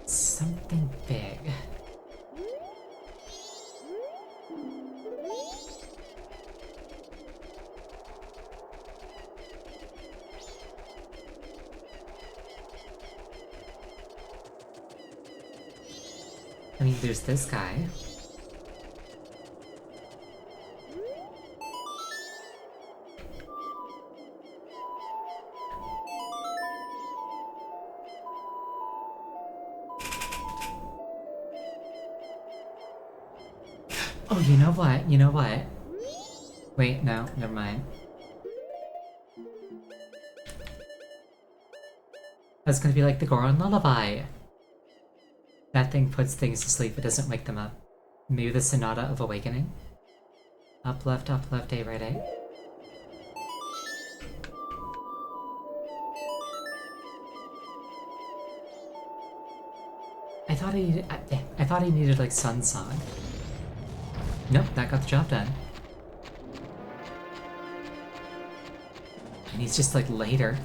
Something big. I mean, there's this guy. Oh, you know what? You know what? Wait, no, never mind. That's gonna be like the Goron Lullaby. That thing puts things to sleep, it doesn't wake them up. Maybe the Sonata of Awakening? Up, left, A, right, A. I thought he needed like Sun Song. Nope, that got the job done. And he's just like later.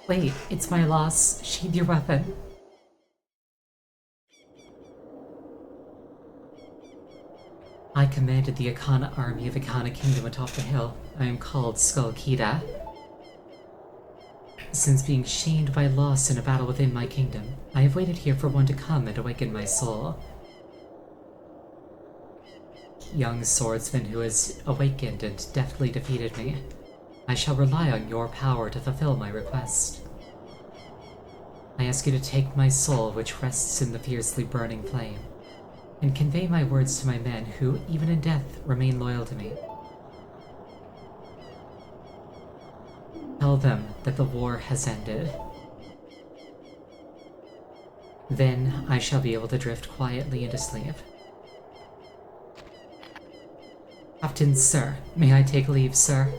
Wait, it's my loss. Sheathe your weapon. I commanded the Akana army of Akana Kingdom atop the hill. I am called Skull Kida. Since being shamed by loss in a battle within my kingdom, I have waited here for one to come and awaken my soul. Young swordsman who has awakened and deftly defeated me, I shall rely on your power to fulfill my request. I ask you to take my soul, which rests in the fiercely burning flame, and convey my words to my men who, even in death, remain loyal to me. Tell them that the war has ended. Then I shall be able to drift quietly into sleep. Captain, sir, may I take leave, sir?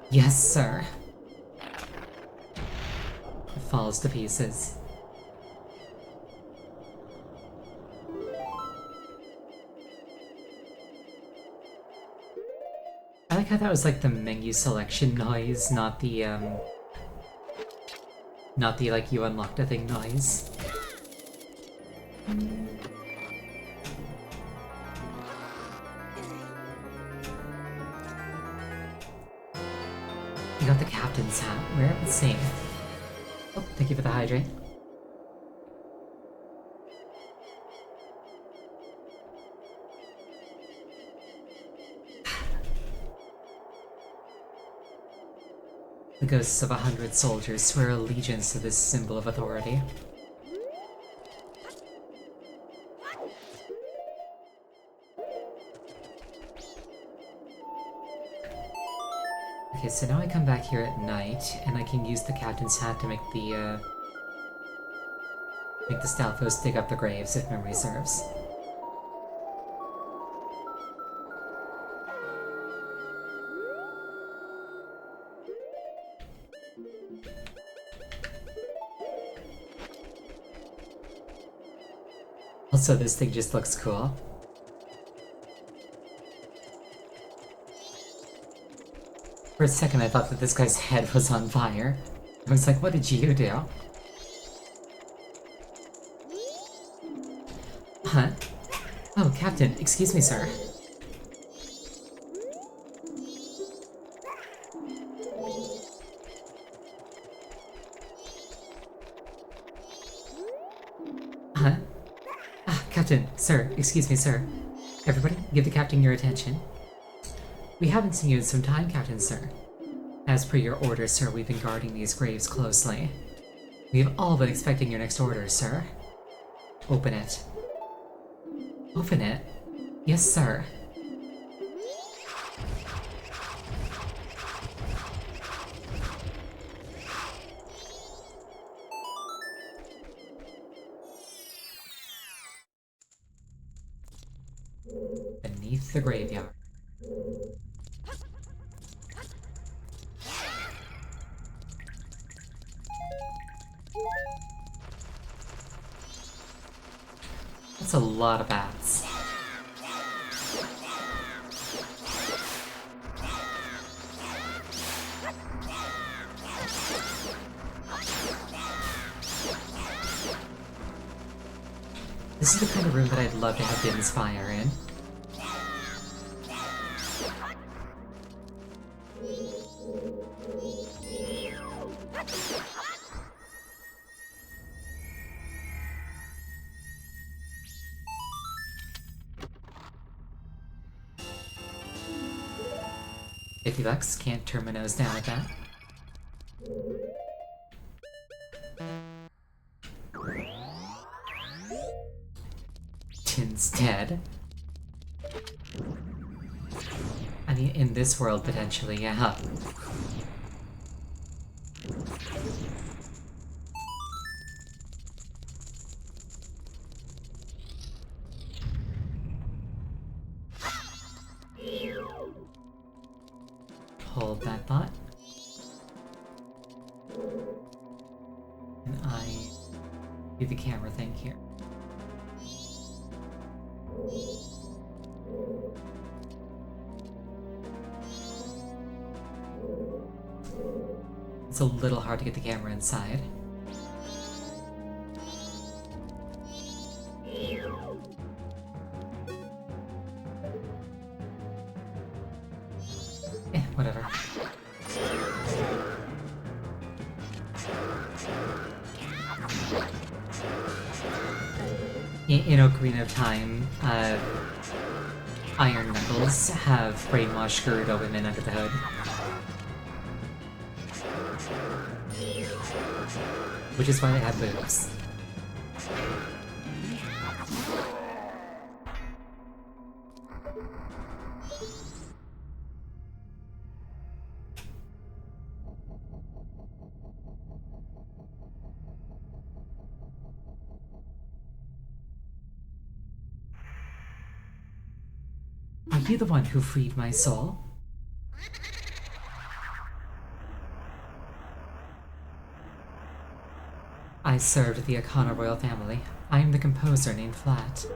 Yes, sir. It falls to pieces. I like how that was like the menu selection noise, not the like you unlocked a thing noise. You got the captain's hat. Wear it with same. Oh, thank you for the hydrate. The ghosts of 100 soldiers swear allegiance to this symbol of authority. Okay, so now I come back here at night, and I can use the captain's hat to make the Stalfos dig up the graves, if memory serves. Also, this thing just looks cool. For a second, I thought that this guy's head was on fire. I was like, what did you do? Huh? Oh, Captain, excuse me, sir. Huh? Ah, Captain, sir, excuse me, sir. Everybody, give the captain your attention. We haven't seen you in some time, Captain, sir. As per your orders, sir, we've been guarding these graves closely. We have all been expecting your next orders, sir. Open it. Open it? Yes, sir. Beneath the graveyard. That's a lot of bats. This is the kind of room that I'd love to have Din's fire in. $50, can't turn my nose down at that. Din's dead. I mean, in this world, potentially, yeah. Hold that thought. And I do the camera thing here. It's a little hard to get the camera inside. Whatever. In Ocarina of Time, Iron Knuckles have brainwashed Gerudo women under the hood. Which is why they have boobs. Are you the one who freed my soul? I served the Akana royal family. I am the composer named Flat.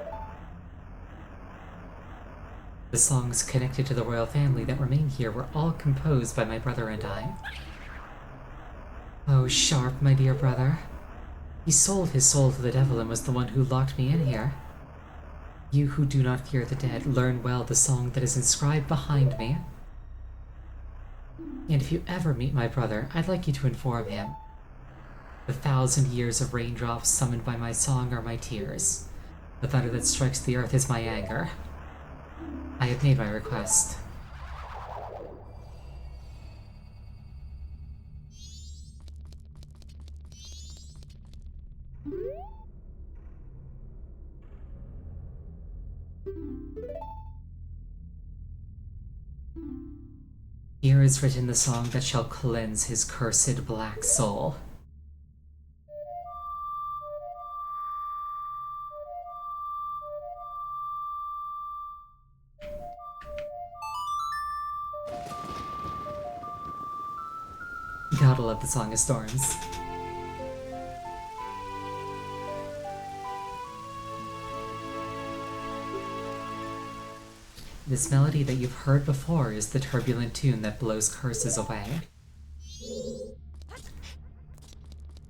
The songs connected to the royal family that remain here were all composed by my brother and I. Oh, Sharp, my dear brother. He sold his soul to the devil and was the one who locked me in here. You who do not fear the dead, learn well the song that is inscribed behind me. And if you ever meet my brother, I'd like you to inform him. The 1,000 years of raindrops summoned by my song are my tears. The thunder that strikes the earth is my anger. I have made my request. Here is written the song that shall cleanse his cursed black soul. Gotta love the Song of Storms. This melody that you've heard before is the turbulent tune that blows curses away.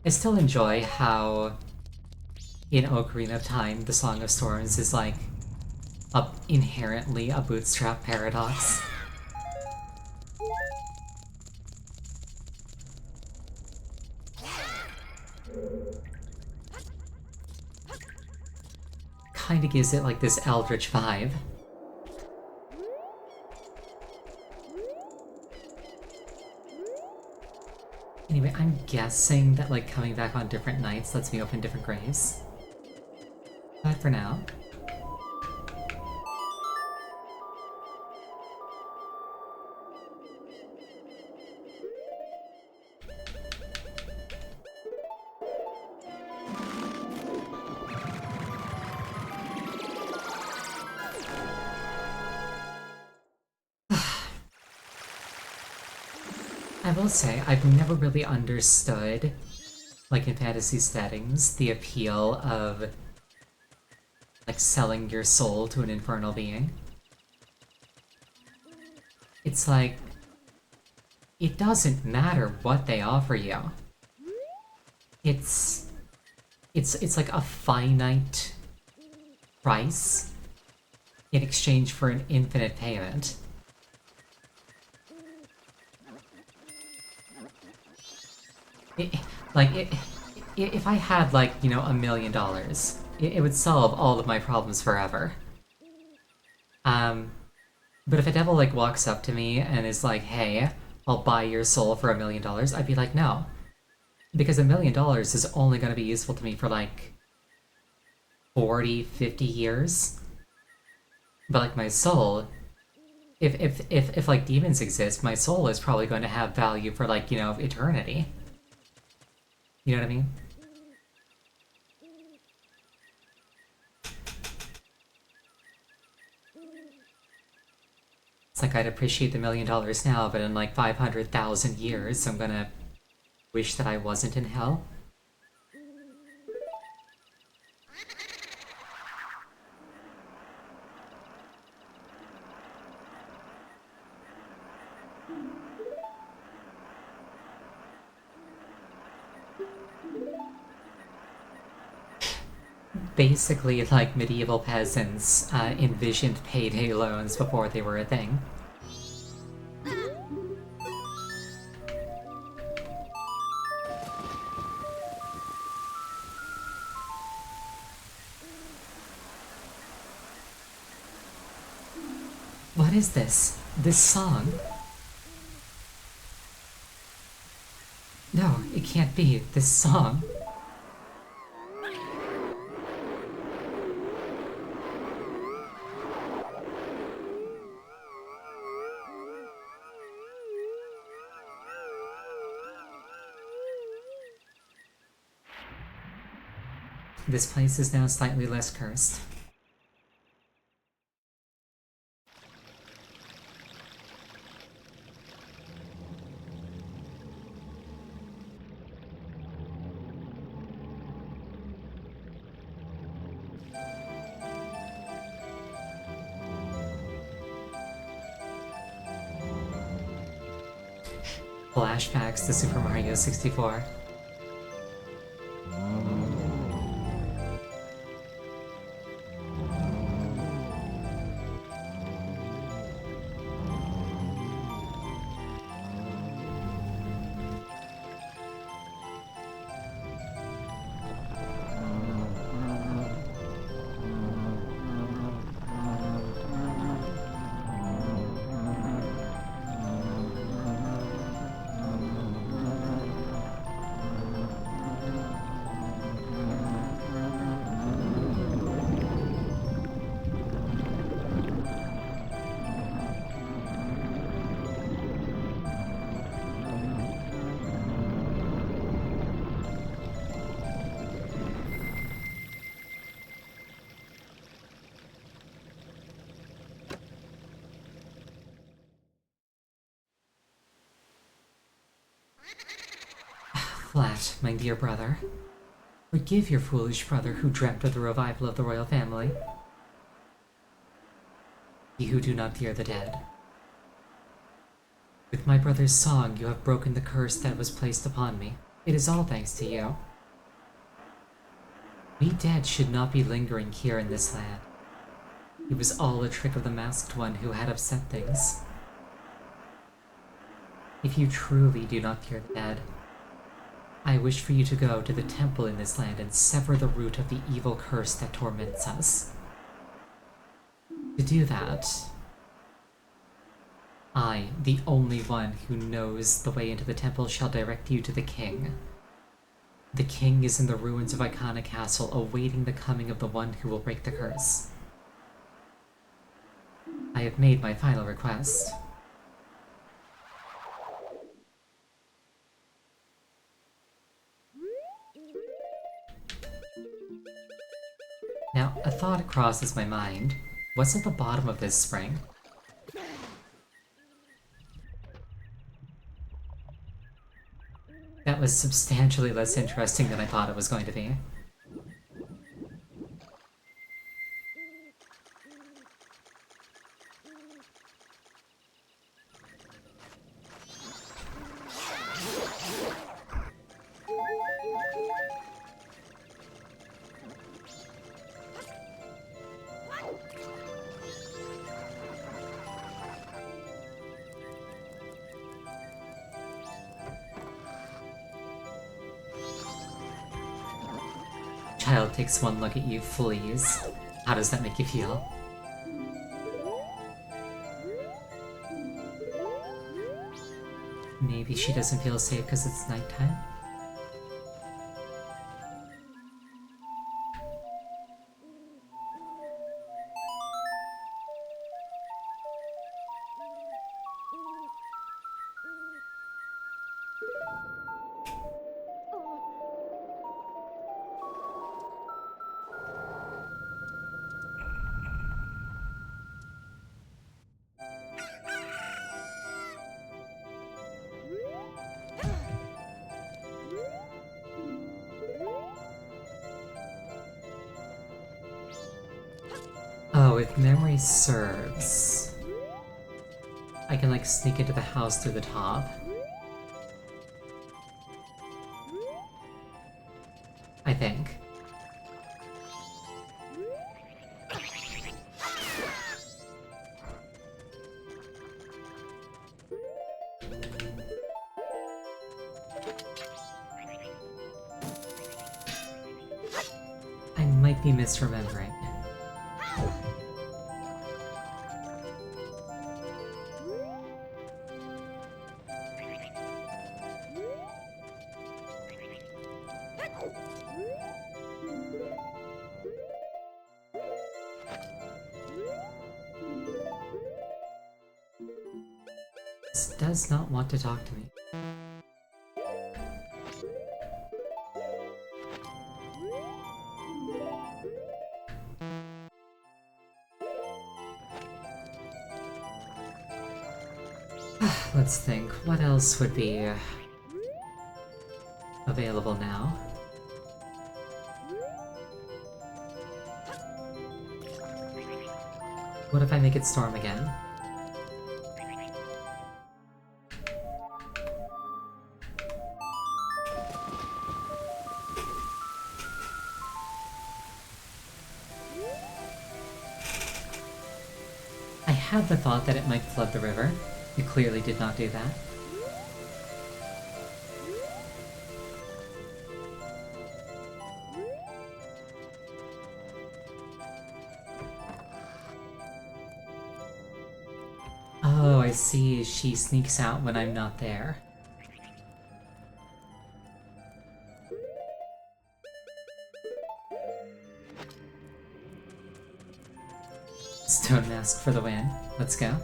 I still enjoy how in Ocarina of Time the Song of Storms is like inherently a bootstrap paradox. Kinda gives it like this eldritch vibe. Anyway, I'm guessing that like coming back on different nights lets me open different graves. But for now. I will say, I've never really understood, like in fantasy settings, the appeal of like selling your soul to an infernal being. It's like, it doesn't matter what they offer you. It's like a finite price in exchange for an infinite payment. If I had, like, you know, $1 million, it would solve all of my problems forever. But if a devil, like, walks up to me and is like, hey, I'll buy your soul for $1 million, I'd be like, no. Because $1 million is only gonna be useful to me for, like, 40, 50 years. But, like, my soul, if like, demons exist, my soul is probably going to have value for, like, you know, eternity. You know what I mean? It's like I'd appreciate the $1 million now, but in like 500,000 years, I'm gonna wish that I wasn't in hell. Basically, like medieval peasants envisioned payday loans before they were a thing. What is this? This song? No, it can't be. This song. This place is now slightly less cursed. Flashbacks to Super Mario 64. Flat, my dear brother. Forgive your foolish brother who dreamt of the revival of the royal family. You who do not fear the dead. With my brother's song, you have broken the curse that was placed upon me. It is all thanks to you. We dead should not be lingering here in this land. It was all a trick of the masked one who had upset things. If you truly do not fear the dead, I wish for you to go to the temple in this land and sever the root of the evil curse that torments us. To do that, I, the only one who knows the way into the temple, shall direct you to the king. The king is in the ruins of Icona Castle, awaiting the coming of the one who will break the curse. I have made my final request. Now, a thought crosses my mind. What's at the bottom of this spring? That was substantially less interesting than I thought it was going to be. Child takes one look at you, flees. How does that make you feel? Maybe she doesn't feel safe because it's nighttime? Oh, if memory serves, I can like sneak into the house through the top. I think. I might be misremembering. This does not want to talk to me. Let's think, what else would be available now? What if I make it storm again? I had the thought that it might flood the river. It clearly did not do that. Oh, I see. She sneaks out when I'm not there. Stone mask for the win. Let's go.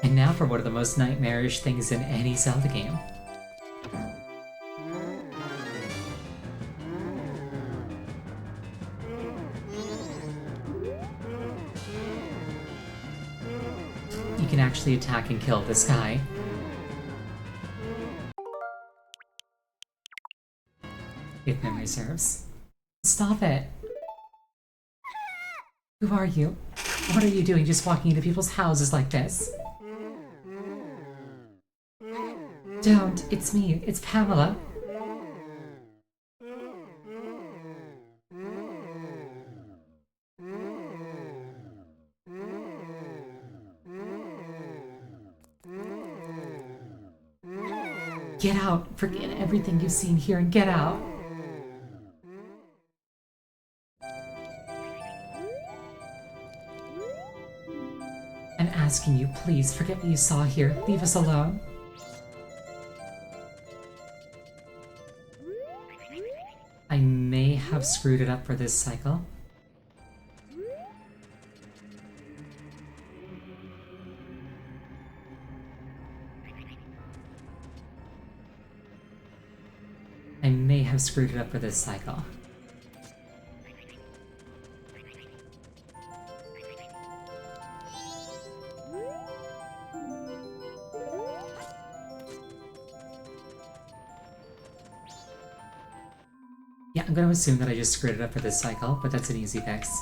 And now for one of the most nightmarish things in any Zelda game. can actually attack and kill this guy. If memory serves. Stop it! Who are you? What are you doing just walking into people's houses like this? Don't! It's me! It's Pamela! Get out! Forget everything you've seen here and get out! I'm asking you, please forget what you saw here. Leave us alone. I may have screwed it up for this cycle. I may have screwed it up for this cycle. Yeah, I'm gonna assume that I just screwed it up for this cycle, but that's an easy fix.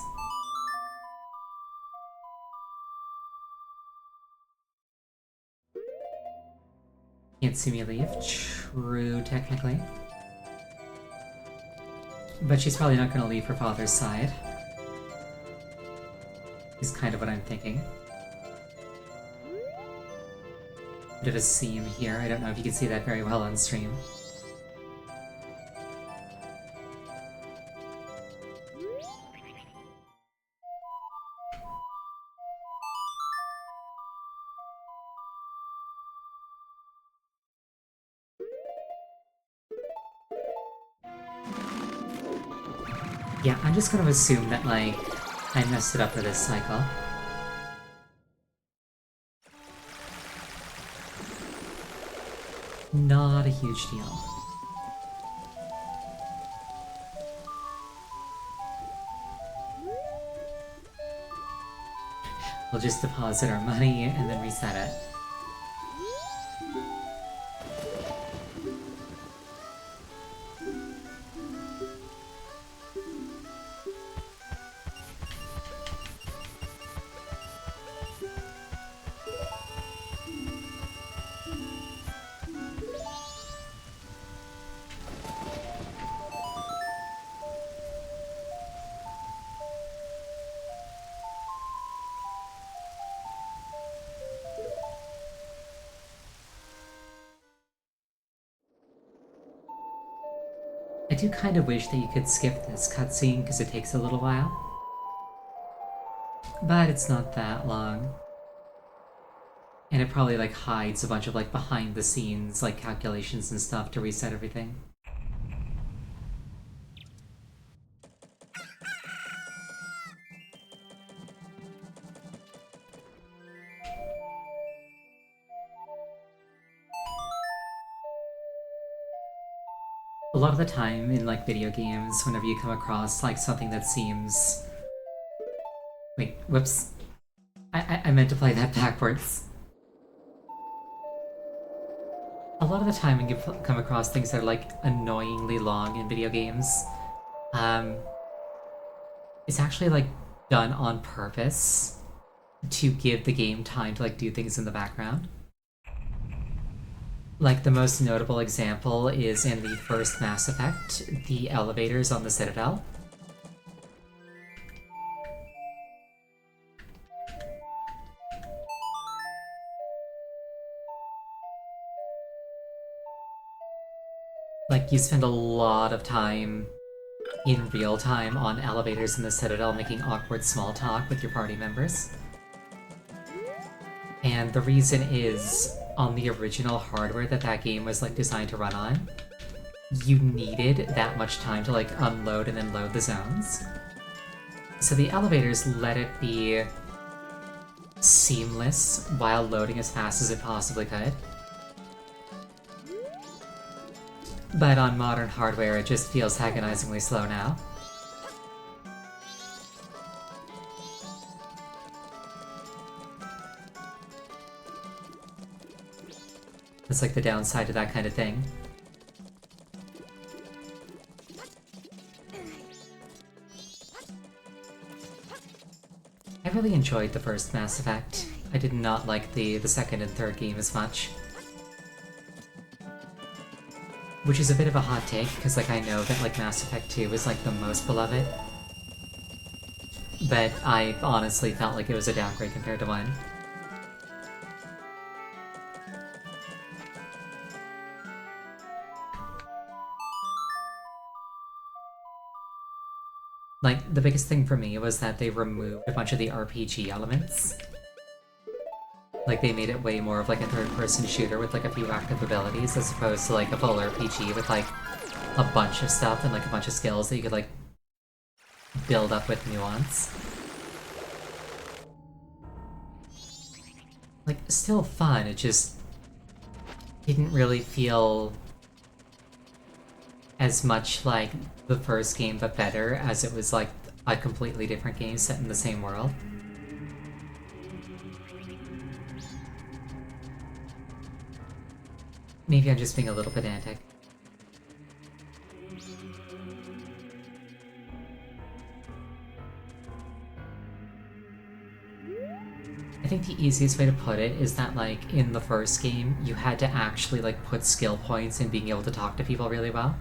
Can't see me leave. True, technically. But she's probably not gonna leave her father's side. Is kind of what I'm thinking. Bit of a seam here. I don't know if you can see that very well on stream. Yeah, I'm just gonna assume that, like, I messed it up for this cycle. Not a huge deal. We'll just deposit our money and then reset it. I do kind of wish that you could skip this cutscene because it takes a little while. But it's not that long. And it probably like hides a bunch of like behind the scenes like calculations and stuff to reset everything. A lot of the time in like video games, whenever you come across like something that seems... Wait, whoops. I meant to play that backwards. A lot of the time when you come across things that are like annoyingly long in video games, it's actually like done on purpose to give the game time to like do things in the background. Like the most notable example is in the first Mass Effect, the elevators on the Citadel. Like, you spend a lot of time in real time on elevators in the Citadel making awkward small talk with your party members. And the reason is, on the original hardware that that game was like designed to run on, you needed that much time to like unload and then load the zones. So the elevators let it be seamless while loading as fast as it possibly could. But on modern hardware, it just feels agonizingly slow now. It's like the downside to that kind of thing. I really enjoyed the first Mass Effect. I did not like the second and third game as much. Which is a bit of a hot take, because like I know that like Mass Effect 2 is like the most beloved. But I honestly felt like it was a downgrade compared to 1. Like, the biggest thing for me was that they removed a bunch of the RPG elements. Like, they made it way more of like a third-person shooter with like a few active abilities as opposed to like a full RPG with like a bunch of stuff and like a bunch of skills that you could like build up with nuance. Like, still fun, it just didn't really feel as much like the first game but better as it was like a completely different game set in the same world. Maybe I'm just being a little pedantic. I think the easiest way to put it is that, like, in the first game, you had to actually, like, put skill points in being able to talk to people really well.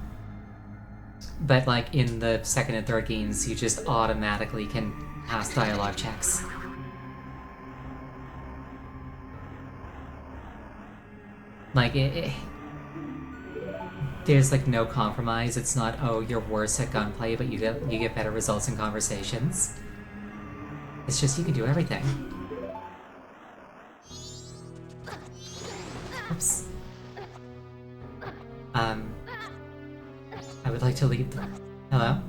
But, like, in the second and third games, you just automatically can pass dialogue checks. Like, there's, like, no compromise. It's not, oh, you're worse at gunplay, but you get better results in conversations. It's just, you can do everything. Oops. I would like to leave the... Hello?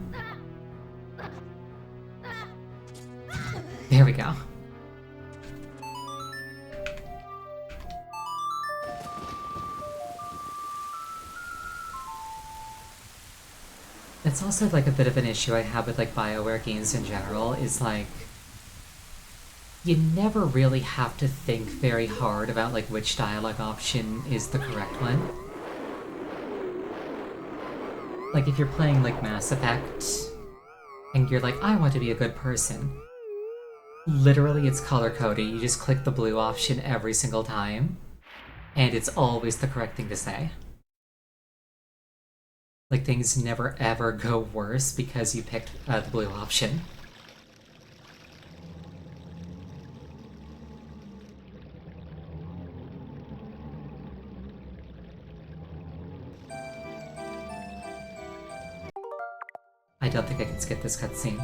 There we go. It's also like a bit of an issue I have with like BioWare games in general, is like you never really have to think very hard about like which dialogue option is the correct one. Like if you're playing like Mass Effect and you're like, I want to be a good person. Literally it's color-coded, you just click the blue option every single time, and it's always the correct thing to say. Like, things never ever go worse because you picked the blue option. I don't think I can skip this cutscene.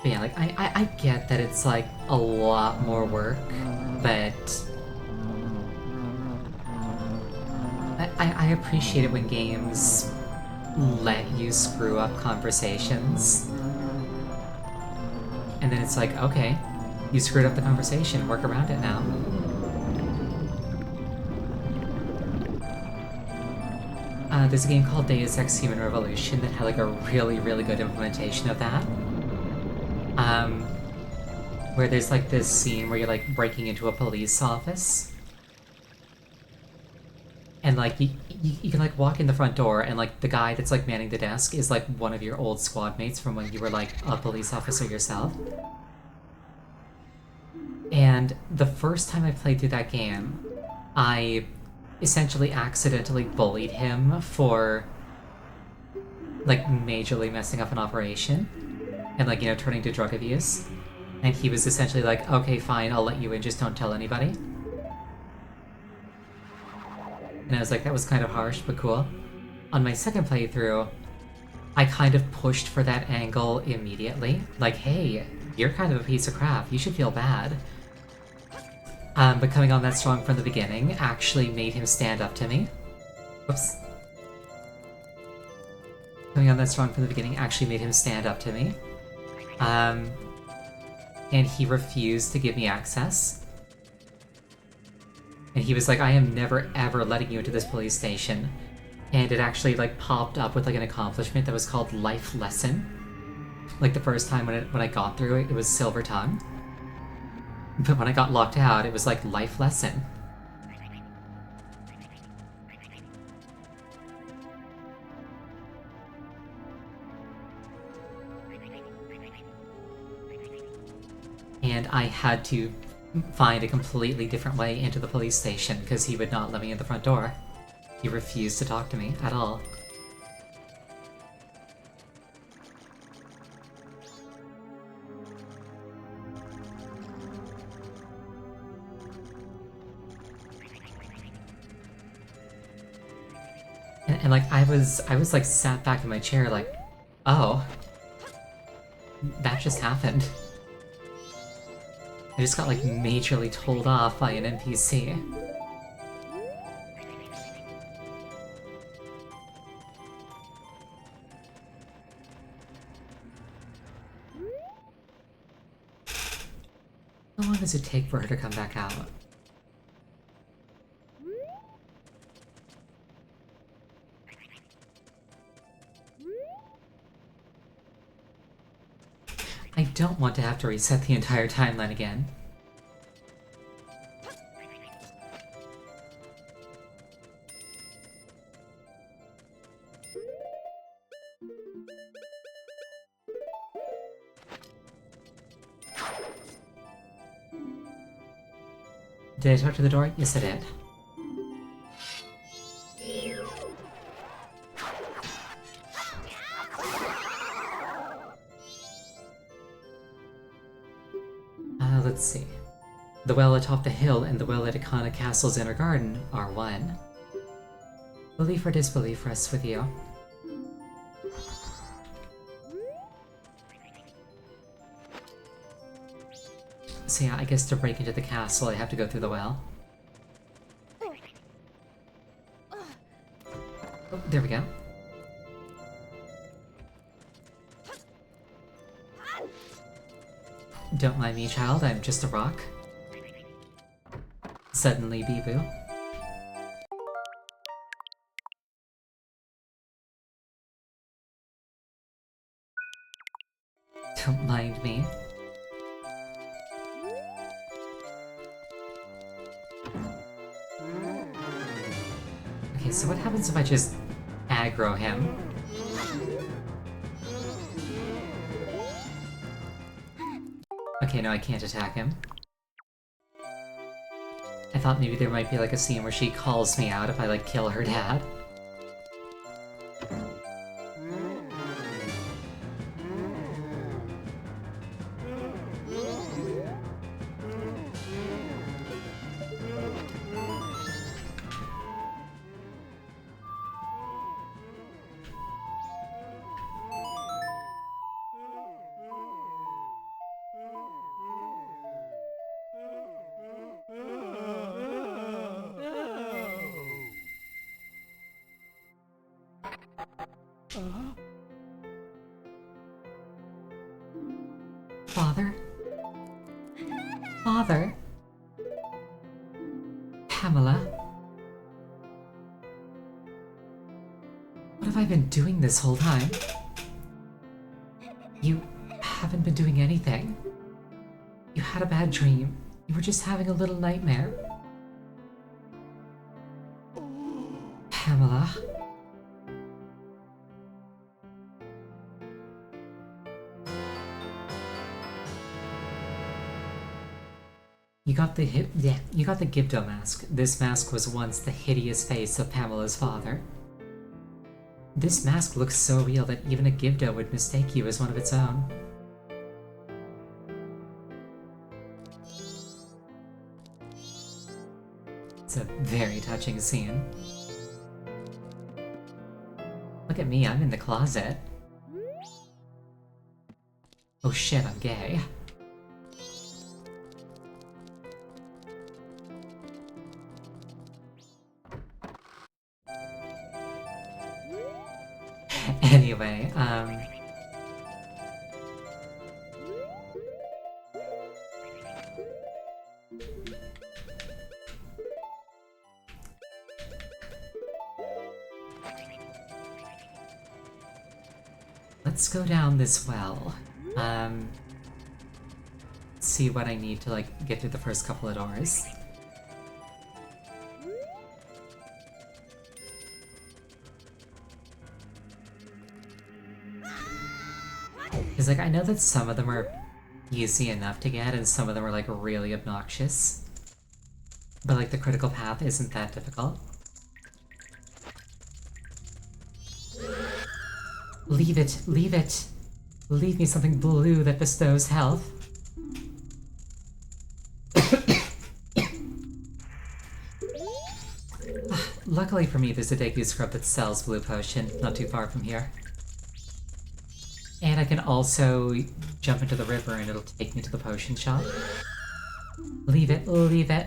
But yeah, like, I get that it's, like, a lot more work, but... I appreciate it when games let you screw up conversations. And then it's like, okay, you screwed up the conversation, work around it now. There's a game called Deus Ex Human Revolution that had, like, a really, really good implementation of that. Where there's like this scene where you're like breaking into a police office, and like you can like walk in the front door, and like the guy that's like manning the desk is like one of your old squad mates from when you were like a police officer yourself. And the first time I played through that game, I essentially accidentally bullied him for like majorly messing up an operation and like, you know, turning to drug abuse. And he was essentially like, okay, fine, I'll let you in, just don't tell anybody. And I was like, that was kind of harsh, but cool. On my second playthrough, I kind of pushed for that angle immediately. Like, hey, you're kind of a piece of crap, you should feel bad. But coming on that strong from the beginning actually made him stand up to me. Whoops. Coming on that strong from the beginning actually made him stand up to me. and he refused to give me access. And he was like, I am never ever letting you into this police station. And it actually like popped up with like an accomplishment that was called Life Lesson. Like the first time when I got through it, it was Silver Tongue. But when I got locked out, it was like Life Lesson. And I had to find a completely different way into the police station because he would not let me in the front door. He refused to talk to me at all. And like I was like sat back in my chair like, oh, that just happened. I just got like majorly told off by an NPC. How long does it take for her to come back out? I don't want to have to reset the entire timeline again. Did I talk to the door? Yes, I did. Let's see. The well atop the hill and the well at Ikana Castle's inner garden are one. Belief or disbelief rests with you. So yeah, I guess to break into the castle I have to go through the well. Oh, there we go. Don't mind me, child, I'm just a rock. Suddenly, Bee-Boo. Don't mind me. Okay, so what happens if I just aggro him? Okay, no, I can't attack him. I thought maybe there might be like a scene where she calls me out if I like kill her dad. Father? Father? Pamela? What have I been doing this whole time? You haven't been doing anything. You had a bad dream. You were just having a little nightmare. Pamela? You got the Gibdo mask. This mask was once the hideous face of Pamela's father. This mask looks so real that even a Gibdo would mistake you as one of its own. It's a very touching scene. Look at me, I'm in the closet. Oh shit, I'm gay. Anyway, Let's go down this well. See what I need to, like, get through the first couple of doors. Because, like, I know that some of them are easy enough to get, and some of them are, like, really obnoxious. But, like, the critical path isn't that difficult. Leave it! Leave it! Leave me something blue that bestows health. Luckily for me, there's a Deku scrub that sells blue potion not too far from here. And I can also jump into the river and it'll take me to the potion shop. Leave it, leave it.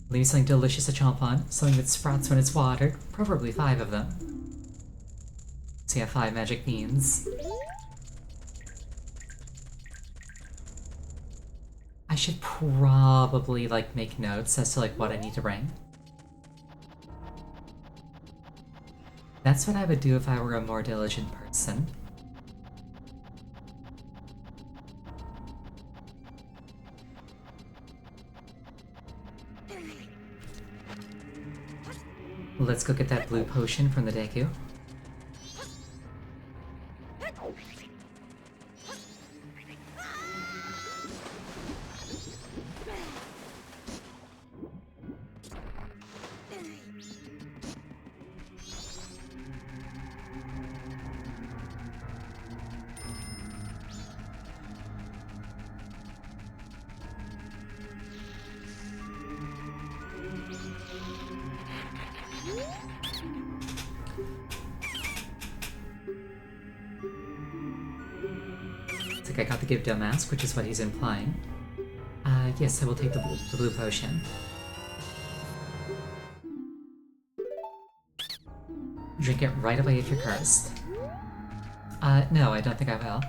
Leave me something delicious to chomp on, something that sprouts when it's watered, preferably 5 of them. So yeah, 5 magic beans. I should probably, like, make notes as to, like, what I need to bring. That's what I would do if I were a more diligent person. Let's go get that blue potion from the Deku. I got the Give Mask, which is what he's implying. Yes, I will take the blue potion. Drink it right away if you're cursed. No, I don't think I will.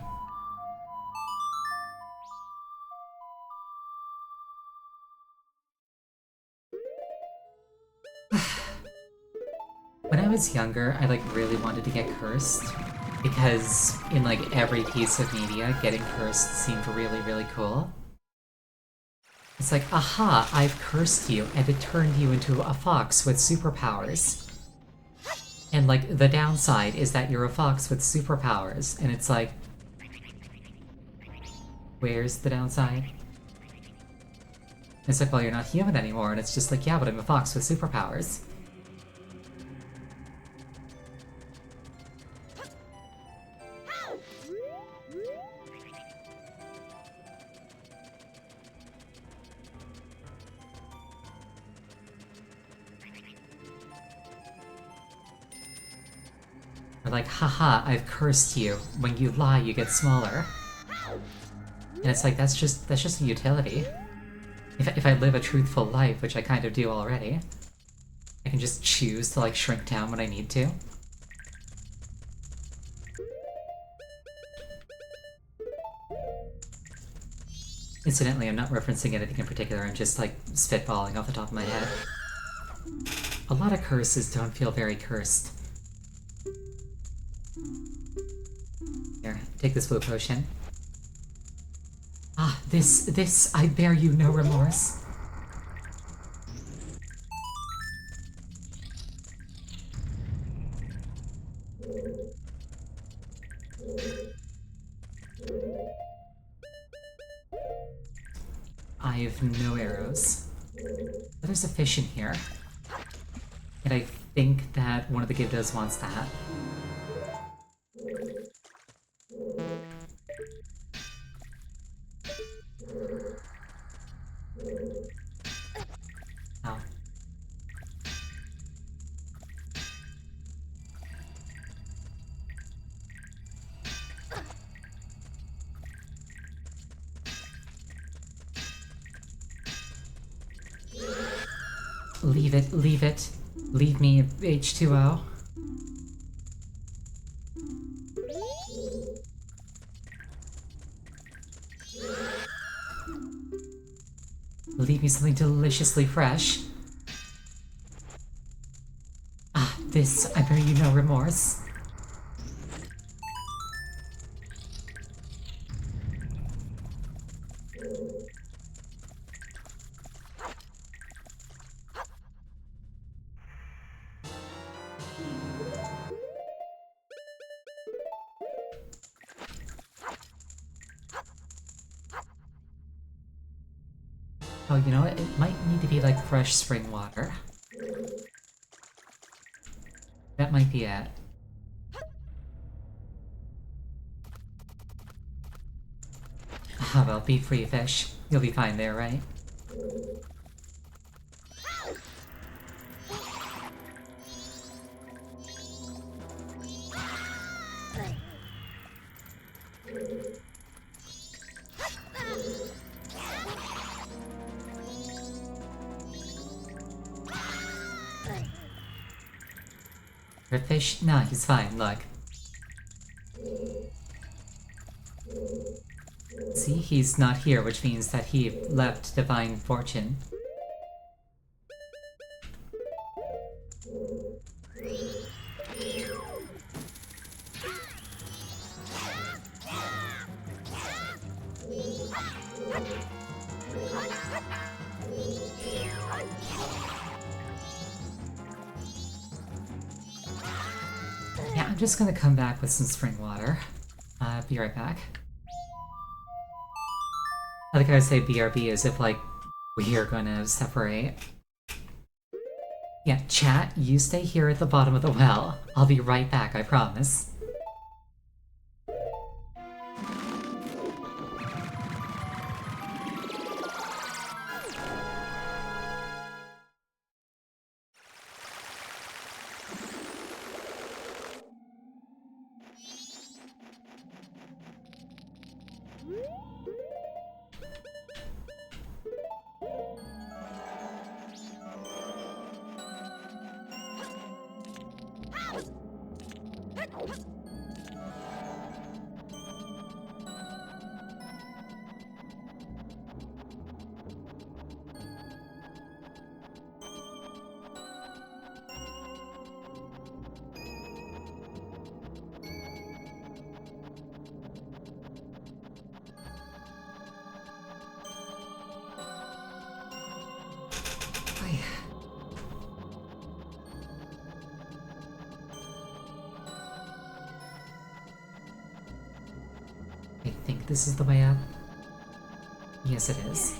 When I was younger, I, like, really wanted to get cursed. Because in, like, every piece of media, getting cursed seemed really, really cool. It's like, aha, I've cursed you, and it turned you into a fox with superpowers. And, like, the downside is that you're a fox with superpowers, and it's like... Where's the downside? It's like, well, you're not human anymore, and it's just like, yeah, but I'm a fox with superpowers. Like, haha, I've cursed you. When you lie, you get smaller. And it's like, that's just a utility. If I live a truthful life, which I kind of do already, I can just choose to, like, shrink down when I need to. Incidentally, I'm not referencing anything in particular, I'm just, like, spitballing off the top of my head. A lot of curses don't feel very cursed. Here, take this blue potion. Ah, this, I bear you no remorse. I have no arrows. But there's a fish in here. And I think that one of the Gibdos wants that. Oh. Leave it, leave it. Leave me, H2O. Leave me something deliciously fresh. Ah, this, I bear you no remorse. Oh, you know what? It might need to be like fresh spring water. That might be it. How about be free, fish? You'll be fine there, right? Your fish? No, he's fine, look. See, he's not here, which means that he left Divine Fortune. Yeah, I'm just gonna come back with some spring water. Be right back. I think I would say BRB as if, like, we are gonna separate. Yeah, chat, you stay here at the bottom of the well. I'll be right back, I promise. I think this is the way up. Yes, it is.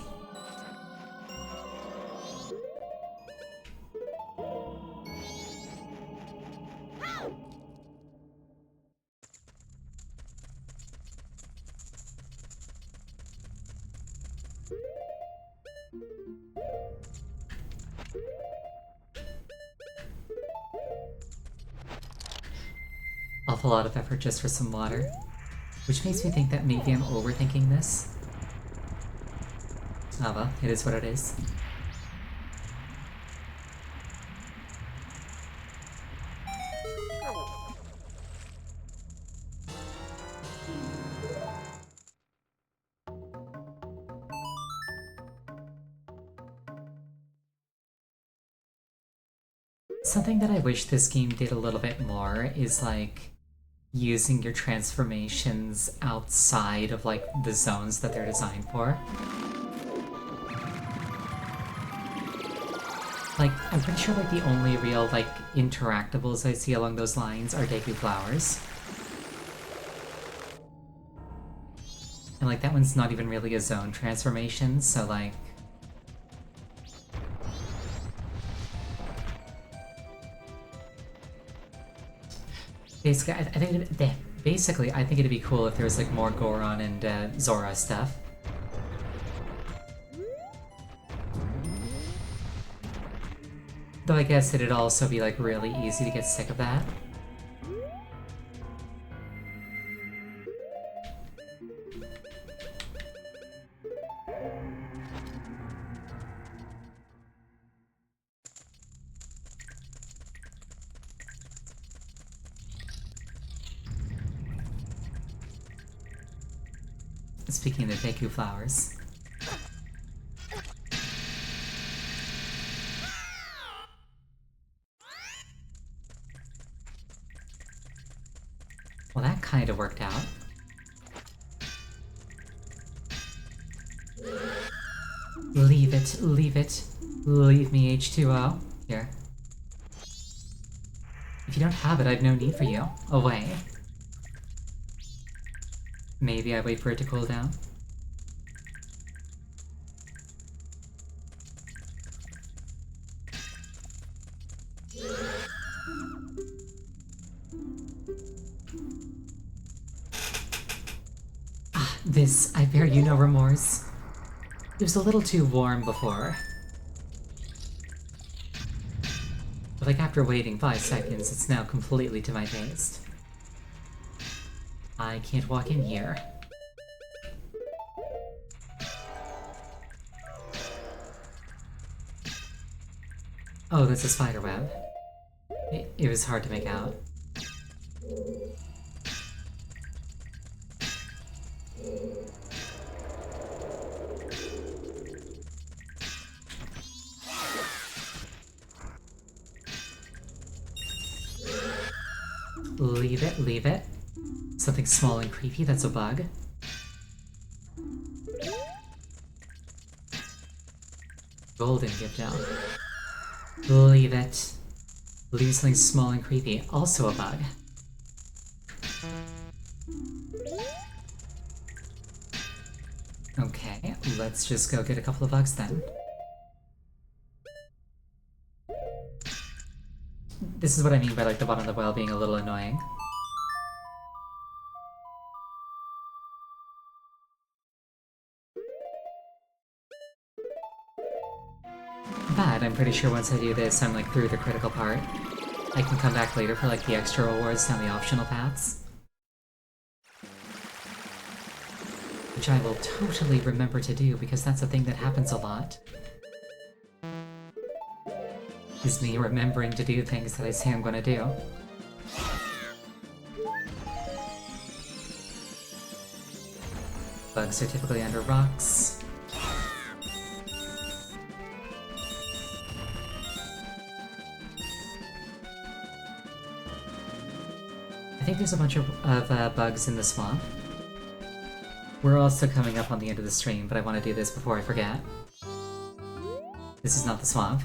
Awful lot of effort just for some water. Which makes me think that maybe I'm overthinking this. Ah well, it is what it is. Something that I wish this game did a little bit more is, like, using your transformations outside of, like, the zones that they're designed for. Like, I'm pretty sure, like, the only real, like, interactables I see along those lines are Deku Flowers. And, like, that one's not even really a zone transformation, so, like... Basically, I think it'd be cool if there was, like, more Goron and Zora stuff. Though I guess it'd also be, like, really easy to get sick of that. Speaking of the Deku Flowers. Well, that kind of worked out. Leave it, leave it. Leave me, H2O. Here. If you don't have it, I've no need for you. Away. Maybe I wait for it to cool down. This, I bear you no remorse. It was a little too warm before. But like after waiting 5 seconds, it's now completely to my taste. I can't walk in here. Oh, that's a spider web. It was hard to make out. Leave it, leave it. Something small and creepy, that's a bug. Golden gift out. Leave it. Leave something small and creepy, also a bug. Okay, let's just go get a couple of bugs then. This is what I mean by like the bottom of the well being a little annoying. But I'm pretty sure once I do this, I'm like through the critical part. I can come back later for like the extra rewards down the optional paths. Which I will totally remember to do because that's a thing that happens a lot. Is me remembering to do things that I say I'm gonna do. Bugs are typically under rocks. I think there's a bunch of bugs in the swamp. We're also coming up on the end of the stream, but I want to do this before I forget. This is not the swamp.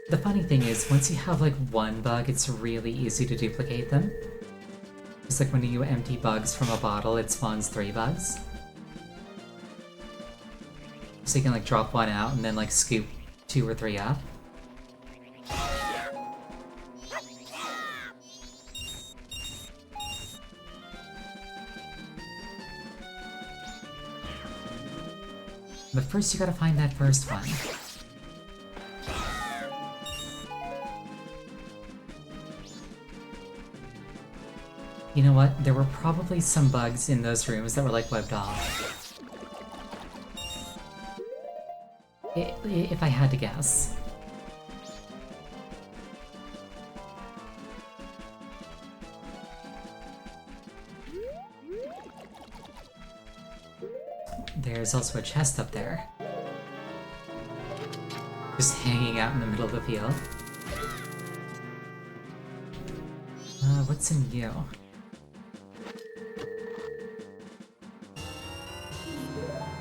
The funny thing is, once you have like one bug, it's really easy to duplicate them. Just like when you empty bugs from a bottle, it spawns 3 bugs. So you can like drop one out and then like scoop 2 or 3 up. But first you gotta find that first one. You know what? There were probably some bugs in those rooms that were like webbed off. If I had to guess. There's also a chest up there. Just hanging out in the middle of the field. What's in you?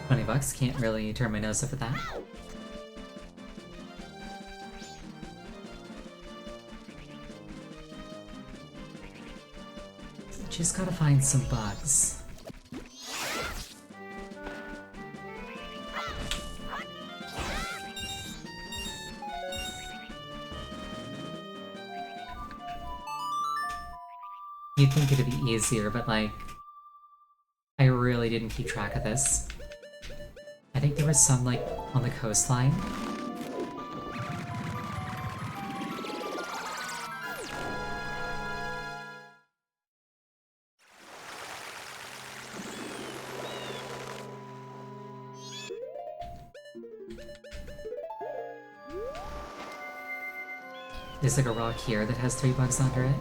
$20, can't really turn my nose up at that. Just gotta find some bugs. You'd think it'd be easier, but like, I really didn't keep track of this. I think there was some like on the coastline. There's like a rock here that has 3 bugs under it.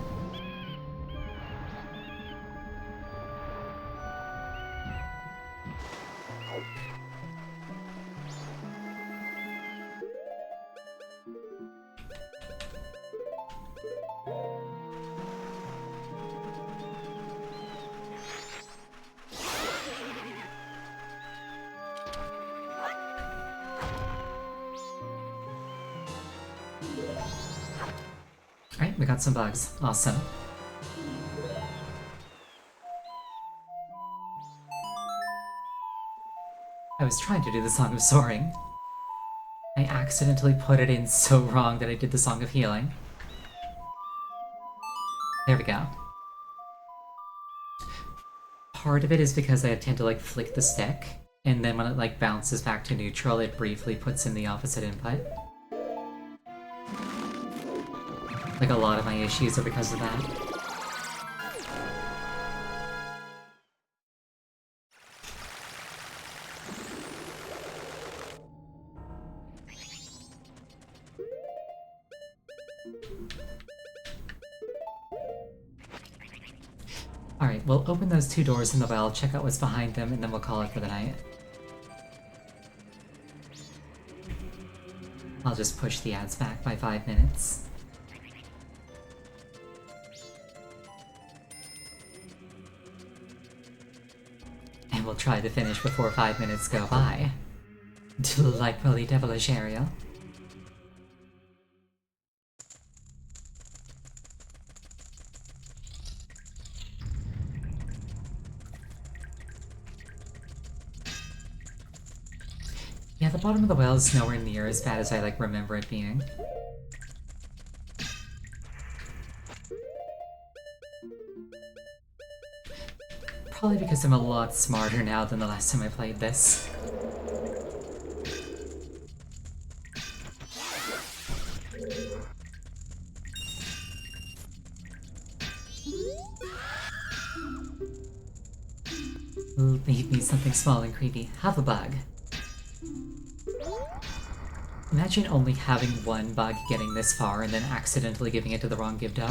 Alright, we got some bugs. Awesome. I was trying to do the Song of Soaring. I accidentally put it in so wrong that I did the Song of Healing. There we go. Part of it is because I tend to like flick the stick, and then when it like bounces back to neutral, it briefly puts in the opposite input. Like a lot of my issues are because of that. Alright, we'll open those two doors in the well, check out what's behind them, and then we'll call it for the night. I'll just push the ads back by 5 minutes. And we'll try to finish before 5 minutes go by. Delightfully devilish, Ariel. Yeah, the bottom of the well is nowhere near as bad as I like remember it being. Probably because I'm a lot smarter now than the last time I played this. Leave me something small and creepy. Have a bug. Imagine only having one bug getting this far and then accidentally giving it to the wrong Gibdo.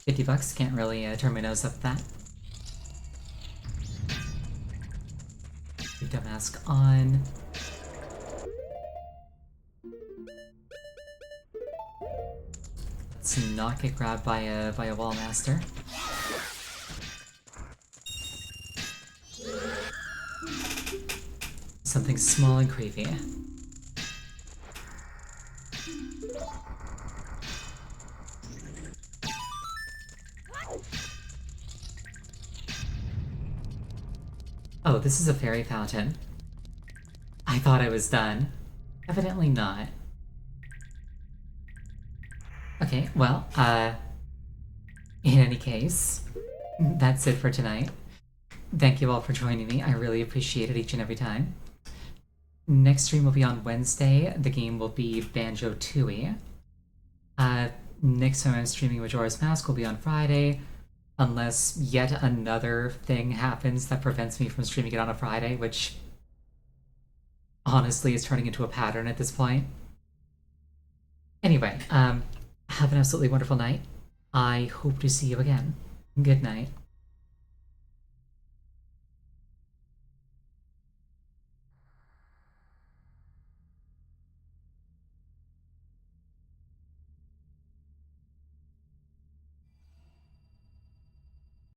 $50 can't really turn my nose up at that. Gibdo mask on. Let's not get grabbed by a wall master. Something small and creepy. Oh, this is a fairy fountain. I thought I was done. Evidently not. Okay, well, in any case, that's it for tonight. Thank you all for joining me. I really appreciate it each and every time. Next stream will be on Wednesday. The game will be Banjo-Tooie. Next time I'm streaming Majora's Mask will be on Friday, unless yet another thing happens that prevents me from streaming it on a Friday, which honestly is turning into a pattern at this point. Anyway, have an absolutely wonderful night. I hope to see you again. Good night.